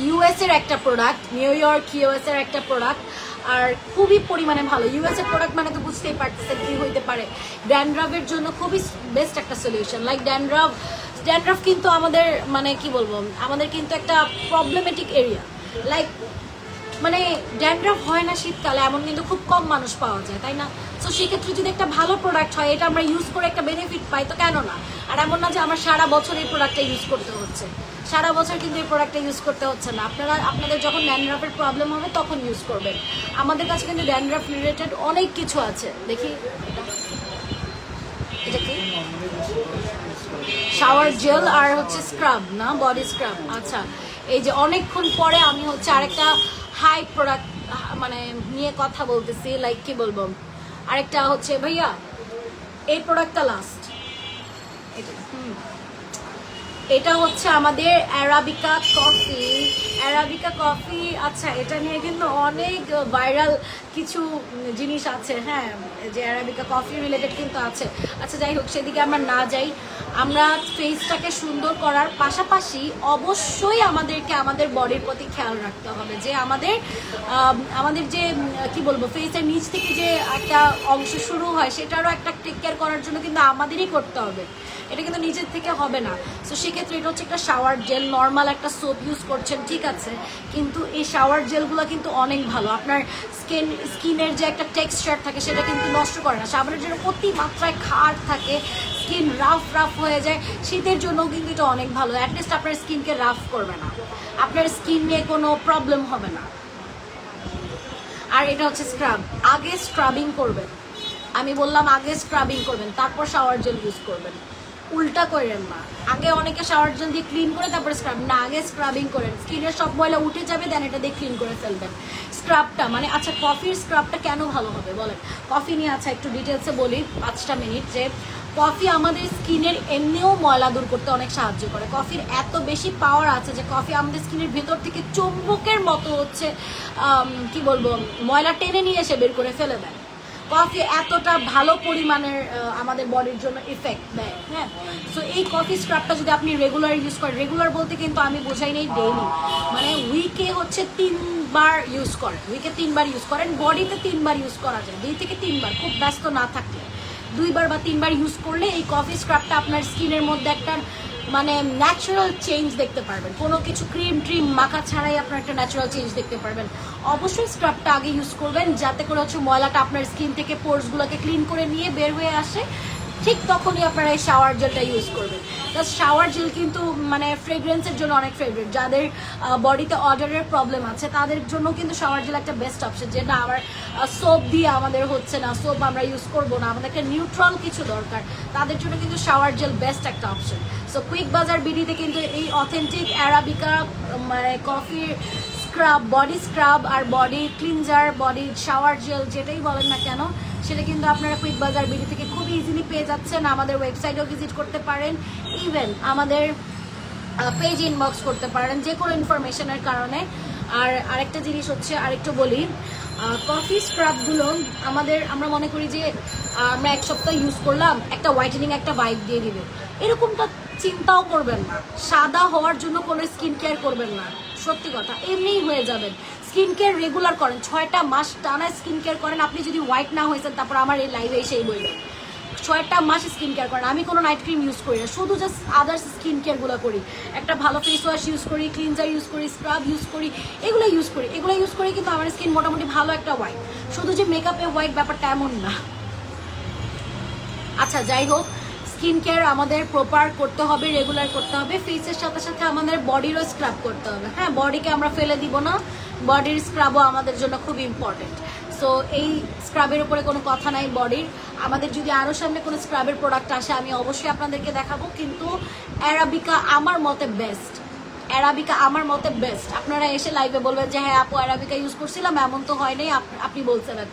ইউএস এর একটা প্রোডাক্ট, নিউ ইয়র্ক ইউএস এর একটা প্রোডাক্ট, আর খুবই পরিমাণে ভালো। ইউএস এর প্রোডাক্ট মানে তো বুঝতেই পারতেছেন কি হইতে পারে। ড্যান্ড্রাফের জন্য খুবই বেস্ট একটা সলিউশন। লাইক ড্যান্ড্রাফ কিন্তু আমাদের মানে কি বলবো, আমাদের কিন্তু একটা প্রবলেমেটিক এরিয়া। লাইক মানে ড্যান্ড্রাফ হয় না শীতকালে, এমন কিন্তু খুব কম মানুষ পাওয়া যায়, তাই না? তো সেক্ষেত্রে যদি একটা ভালো প্রোডাক্ট হয়, এটা আমরা ইউজ করে একটা বেনিফিট পাই, তো কেন না? আর এমন না যে আমার সারা বছর এই প্রোডাক্টটা ইউজ করতে হচ্ছে, সারা বছর কিন্তু এই প্রোডাক্টটা ইউজ করতে হচ্ছে না। আপনাদের যখন ড্যান্ড্রাফের প্রবলেম হবে তখন ইউজ করবেন। আমাদের কাছে কিন্তু ড্যান্ড্রাফ রিলেটেড অনেক কিছু আছে। দেখি এটা কি, শাওয়ার জেল আর হচ্ছে স্ক্রাব না, বডি স্ক্রাব। আচ্ছা, এই যে অনেকক্ষণ পরে আমি হচ্ছে আরেকটা হাই প্রোডাক্ট মানে নিয়ে কথা বলতেছি। লাইক কি বলবো, আরেকটা হচ্ছে ভাইয়া এই প্রোডাক্টটা লাস্ট, এটা হচ্ছে আমাদের অ্যারাবিকা কফি। অ্যারাবিকা কফি, আচ্ছা এটা নিয়ে কিন্তু অনেক ভাইরাল কিছু জিনিস আছে, হ্যাঁ, যে অ্যারাবিকা কফি রিলেটেড কিন্তু আছে। আচ্ছা যাই হোক, সেদিকে আমরা না যাই। আমরা ফেসটাকে সুন্দর করার পাশাপাশি অবশ্যই আমাদেরকে আমাদের বডির প্রতি খেয়াল রাখতে হবে, যে আমাদের যে কি বলবো ফেসের নিচ থেকে যে একটা অংশ শুরু হয় সেটারও একটা টেক কেয়ার করার জন্য কিন্তু আমাদেরই করতে হবে, এটা কিন্তু নিজের থেকে হবে না। তো সেক্ষেত্রে এটা হচ্ছে একটা শাওয়ার জেল, নর্মাল একটা সোপ ইউজ করছেন ঠিক আছে, কিন্তু এই শাওয়ার জেলগুলো কিন্তু অনেক ভালো। আপনার স্কিনের যে একটা টেক্সচার থাকে সেটা কিন্তু নষ্ট করে না। সাবানের জন্য অতিমাত্রায় খার থাকে, স্কিন রাফ হয়ে যায়, শীতের জন্য কিন্তু এটা অনেক ভালো। অ্যাটলিস্ট আপনার স্কিনকে রাফ করবে না, আপনার স্কিন নিয়ে কোনো প্রবলেম হবে না। আর এটা হচ্ছে স্ক্রাব, আগে স্ক্রাবিং করবেন, আমি বললাম আগে স্ক্রাবিং করবেন তারপর শাওয়ার জেল ইউজ করবেন, উল্টা করেন না। আগে অনেকে শাওয়ার জেল দিয়ে ক্লিন করে তারপর স্ক্রাব, না আগে স্ক্রাবিং করেন, স্কিনের সব ময়লা উঠে যাবে, দেন এটা দিয়ে ক্লিন করে ফেলবেন। স্ক্রাবটা মানে আচ্ছা কফির স্ক্রাবটা কেন ভালো হবে বলেন? কফি নিয়ে আচ্ছা একটু ডিটেলসে বলি 5টা মিনিট, যে কফি আমাদের স্কিনের এমনিও ময়লা দূর করতে অনেক সাহায্য করে। কফির এত বেশি পাওয়ার আছে যে কফি আমাদের স্কিনের ভেতর থেকে চুম্বকের মতো হচ্ছে কি বলবো ময়লা টেনে নিয়ে এসে বের করে ফেলে দেয়। কফি এতটা ভালো পরিমাণের আমাদের বডির জন্য ইফেক্ট দেয়, হ্যাঁ। সো এই কফি স্ক্রাবটা যদি আপনি রেগুলার ইউজ করেন, রেগুলার বলতে কিন্তু আমি বোঝাই নেই ডেইলি, মানে উইকে হচ্ছে 3 বার ইউজ করেন, উইকে 3 বার ইউজ করেন, বডিতে 3 বার ইউজ করা যায়, 2 থেকে 3 বার, খুব ব্যস্ত না থাকলে 2 বার বা 3 বার ইউজ করলে এই কফি স্ক্রাবটা আপনার স্কিনের মধ্যে একটা মানে ন্যাচারাল চেঞ্জ দেখতে পারবেন। কোনো কিছু ক্রিম মাখা ছাড়াই আপনার একটা ন্যাচারাল চেঞ্জ দেখতে পারবেন। অবশ্যই স্ক্রাবটা আগে ইউজ করবেন, যাতে করে হচ্ছে ময়লাটা আপনার স্কিন থেকে পোর্সগুলোকে ক্লিন করে নিয়ে বের হয়ে আসে, ঠিক তখনই আপনারা এই শাওয়ার জেলটা ইউজ করবেন। প্লাস শাওয়ার জেল কিন্তু মানে ফ্রেগ্রেন্সের জন্য অনেক ফেভারিট, যাদের বডিতে অর্ডারের প্রবলেম আছে তাদের জন্য কিন্তু শাওয়ার জেল একটা বেস্ট অপশন, যে না আমার সোপ দিয়ে আমাদের হচ্ছে না, সোপ আমরা ইউজ করবো না, আমাদেরকে নিউট্রাল কিছু দরকার, তাদের জন্য কিন্তু শাওয়ার জেল বেস্ট একটা অপশন। সো কুইক বাজার বিডিতে কিন্তু এই অথেন্টিক অ্যারাবিকা মানে কফির স্ক্রাব, বডি স্ক্রাব আর body cleanser, body shower gel যেটাই বলেন না কেন, সেটা কিন্তু আপনারা কুইক বাজার বিডি থেকে খুব ইজিলি পেয়ে যাচ্ছেন। আমাদের ওয়েবসাইটেও ভিজিট করতে পারেন, ইভেন আমাদের পেজ ইনবক্স করতে পারেন যে কোনো ইনফরমেশনের কারণে। আর আরেকটা জিনিস হচ্ছে আরেকটু বলি, কফি স্ক্রাবগুলো আমরা মনে করি যে আমরা 1 সপ্তাহ ইউজ করলাম, একটা হোয়াইটেনিং একটা ভাইব দিয়ে দিবে, এরকমটা চিন্তাও করবেন না। সাদা হওয়ার জন্য কোনো স্কিন কেয়ার করবেন না, সত্যি কথা এমনিই হয়ে যাবেন। স্কিন কেয়ার রেগুলার করেন, 6টা মাস টানা স্কিন কেয়ার করেন, আপনি যদি হোয়াইট না হয়েছেন তারপর আমার এই লাইভে এসেই বলবেন 6টা মাস স্কিন কেয়ার করেন। আমি কোনো নাইট ক্রিম ইউজ করি না, শুধু জাস্ট আদার্স স্কিন কেয়ারগুলো করি, একটা ভালো ফেস ওয়াশ ইউজ করি, ক্লিনজার ইউজ করি, স্ক্রাব ইউজ করি, এগুলো ইউজ করি কিন্তু আমার স্কিন মোটামুটি ভালো একটা হোয়াইট। শুধু যে মেকআপে হোয়াইট ব্যাপারটা এমন না। আচ্ছা যাই হোক, স্কিন কেয়ার আমাদের প্রপার করতে হবে, রেগুলার করতে হবে, ফেসের সাথে সাথে আমাদের বডিরও স্ক্রাব করতে হবে, হ্যাঁ, বডিকে আমরা ফেলে দিব না, বডির স্ক্রাবও আমাদের জন্য খুব ইম্পর্টেন্ট। সো এই স্ক্রাবের উপরে কোনো কথা নাই বডির। আমাদের যদি আরও সামনে কোনো স্ক্রাবের প্রোডাক্ট আসে আমি অবশ্যই আপনাদেরকে দেখাবো, কিন্তু অ্যারাবিকা আমার মতে বেস্ট। অ্যারাবিকা আমার মতে বেস্ট। আপনারা এসে লাইভে বলবেন যে হ্যাঁ আপু অ্যারাবিকা ইউজ করছিলাম, এমন তো হয় নাই, আপনি বলছিলেন,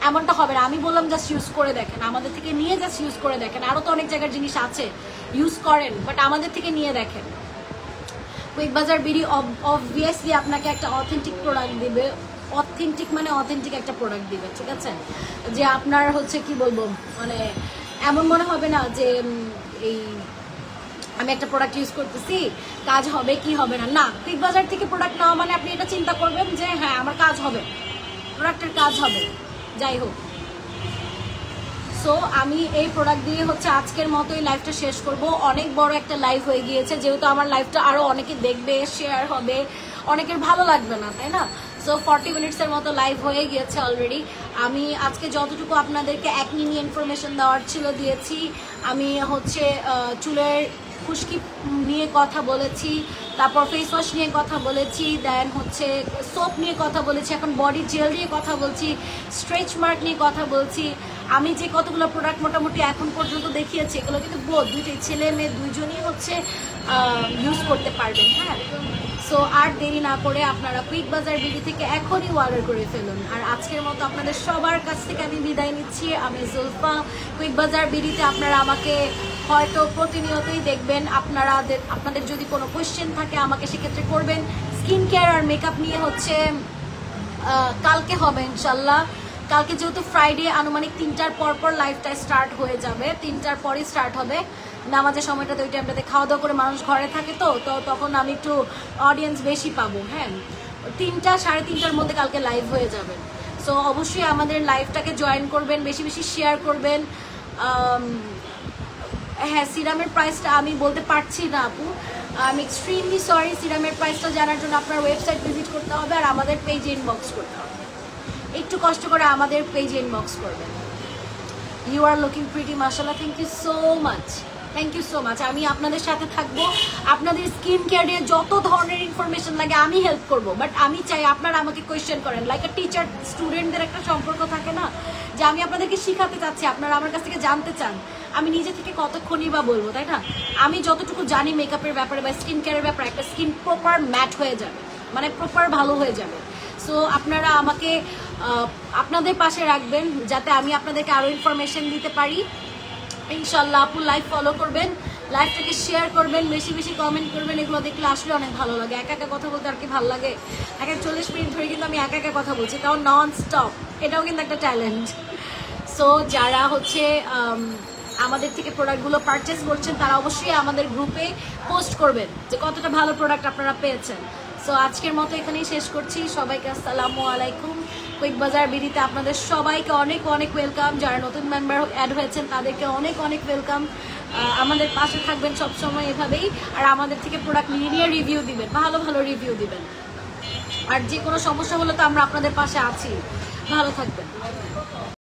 এমনটা হবে না। আমি বললাম জাস্ট ইউজ করে দেখেন, আমাদের থেকে নিয়ে জাস্ট ইউজ করে দেখেন। আরও তো অনেক জায়গার জিনিস আছে ইউজ করেন, বাট আমাদের থেকে নিয়ে দেখেন। কুইক বাজার বিডি অবভিয়াসলি আপনাকে একটা অথেন্টিক প্রোডাক্ট দিবে, অথেন্টিক মানে অথেন্টিক একটা প্রোডাক্ট দিবে, ঠিক আছে? যে আপনার হচ্ছে কি বলবো, মানে এমন মনে হবে না যে এই আমি একটা প্রোডাক্ট ইউজ করতেছি কাজ হবে কি হবে না। না, কুইক বাজার থেকে প্রোডাক্ট নেওয়া মানে আপনি এটা চিন্তা করবেন যে হ্যাঁ আমার কাজ হবে, প্রোডাক্টের কাজ হবে, যাই হোক। সো আমি এই প্রোডাক্ট দিয়ে হচ্ছে আজকের মতো এই লাইভটা শেষ করব। অনেক বড় একটা লাইভ হয়ে গিয়েছে, যেহেতু আমার লাইভটা আরও অনেকে দেখবে, শেয়ার হবে, অনেকের ভালো লাগবে না, তাই না? সো 40 মিনিটসের মতো লাইভ হয়ে গিয়েছে অলরেডি। আমি আজকে যতটুকু আপনাদেরকে একনি নিয়ে ইনফরমেশন দেওয়ার ছিল দিয়েছি। আমি হচ্ছে চুলের খুশকি নিয়ে কথা বলেছি, তারপর ফেস ওয়াশ নিয়ে কথা বলেছি, দেন হচ্ছে সোপ নিয়ে কথা বলেছি, এখন বডি জেল নিয়ে কথা বলছি, স্ট্রেচ মার্ক নিয়ে কথা বলছি। আমি যে কতগুলো প্রোডাক্ট মোটামুটি এখন পর্যন্ত দেখিয়েছি এগুলো কিন্তু দুইটাই ছেলে মেয়ে দুইজনই হচ্ছে ইউজ করতে পারবেন। হ্যাঁ, সো আর দেরি না করে আপনারা কুইক বাজার বিডি থেকে এখনই অর্ডার করে ফেলুন। আর আজকের মতো আপনাদের সবার কাছ থেকে আমি বিদায় নিচ্ছি। আমি জুলফা। কুইক বাজার বিডিতে আপনারা আমাকে হয়তো প্রতিনিয়তই দেখবেন। আপনাদের যদি কোনো কোয়েশ্চেন থাকে আমাকে সেক্ষেত্রে করবেন। স্কিন কেয়ার আর মেকআপ নিয়ে হচ্ছে কালকে হবে ইনশাল্লাহ। কালকে যেহেতু ফ্রাইডে আনুমানিক 3টার পর লাইভটা স্টার্ট হয়ে যাবে, 3টার পরই স্টার্ট হবে। নামাজের সময়টাতে ওই টাইমটাতে খাওয়া দাওয়া করে মানুষ ঘরে থাকে, তো তখন আমি একটু অডিয়েন্স বেশি পাবো। হ্যাঁ, 3টা 3:30টার মধ্যে কালকে লাইভ হয়ে যাবে। সো অবশ্যই আমাদের লাইভটাকে জয়েন করবেন, বেশি বেশি শেয়ার করবেন। হ্যাঁ, সিরামের প্রাইসটা আমি বলতে পারছি না আপু, আমি এক্সট্রিমলি সরি। সিরামের প্রাইসটা জানার জন্য আপনার ওয়েবসাইট ভিজিট করতে হবে আর আমাদের পেজে ইনবক্স করতে হবে। একটু কষ্ট করে আমাদের পেজে ইনবক্স করবেন। ইউ আর লুকিং প্রিটি মাশাআল্লাহ, thank you so much, thank you so much. আমি আপনাদের সাথে থাকবো, আপনাদের স্কিন কেয়ারে যত ধরনের ইনফরমেশন লাগে আমি হেল্প করব। বাট আমি চাই আপনারা আমাকে কোয়েশ্চেন করেন, লাইক আ টিচার স্টুডেন্টদের একটা সম্পর্ক থাকে না, যে আমি আপনাদেরকে শিখাতে চাচ্ছি, আপনারা আমার কাছ থেকে জানতে চান। আমি নিজে থেকে কতক্ষণই বা বলবো, তাই না? আমি যতটুকু জানি মেকআপের ব্যাপারে বা স্কিন কেয়ারের ব্যাপারে, একটা স্কিন প্রপার ম্যাট হয়ে যাবে, মানে প্রপার ভালো হয়ে যাবে। সো আপনারা আমাকে আপনাদের পাশে রাখবেন যাতে আমি আপনাদেরকে আরও ইনফরমেশন দিতে পারি ইনশাল্লাহ। আপু লাইভ ফলো করবেন, লাইভটাকে শেয়ার করবেন, বেশি বেশি কমেন্ট করবেন। এগুলো দেখলে আসলে অনেক ভালো লাগে। একা একা কথা বলতে আর কি ভালো লাগে? 40 মিনিট ধরে কিন্তু আমি একা একা কথা বলছি, তাও নন স্টপ। এটাও কিন্তু একটা ট্যালেন্ট। সো যারা হচ্ছে আমাদের থেকে প্রোডাক্টগুলো পারচেস করছেন তারা অবশ্যই আমাদের গ্রুপে পোস্ট করবেন যে কতটা ভালো প্রোডাক্ট আপনারা পেয়েছেন। সো আজকের মতো এখানেই শেষ করছি। সবাইকে আসসালামু আলাইকুম। কুইক বাজার বিডিতে আপনাদের সবাইকে অনেক অনেক ওয়েলকাম। যারা নতুন মেম্বার অ্যাড হয়েছেন তাদেরকে অনেক অনেক ওয়েলকাম। আমাদের পাশে থাকবেন সবসময় এভাবেই, আর আমাদের থেকে প্রোডাক্ট নিয়ে নিয়ে রিভিউ দিবেন, ভালো ভালো রিভিউ দিবেন। আর যে কোনো সমস্যা হলে তো আমরা আপনাদের পাশে আছি। ভালো থাকবেন।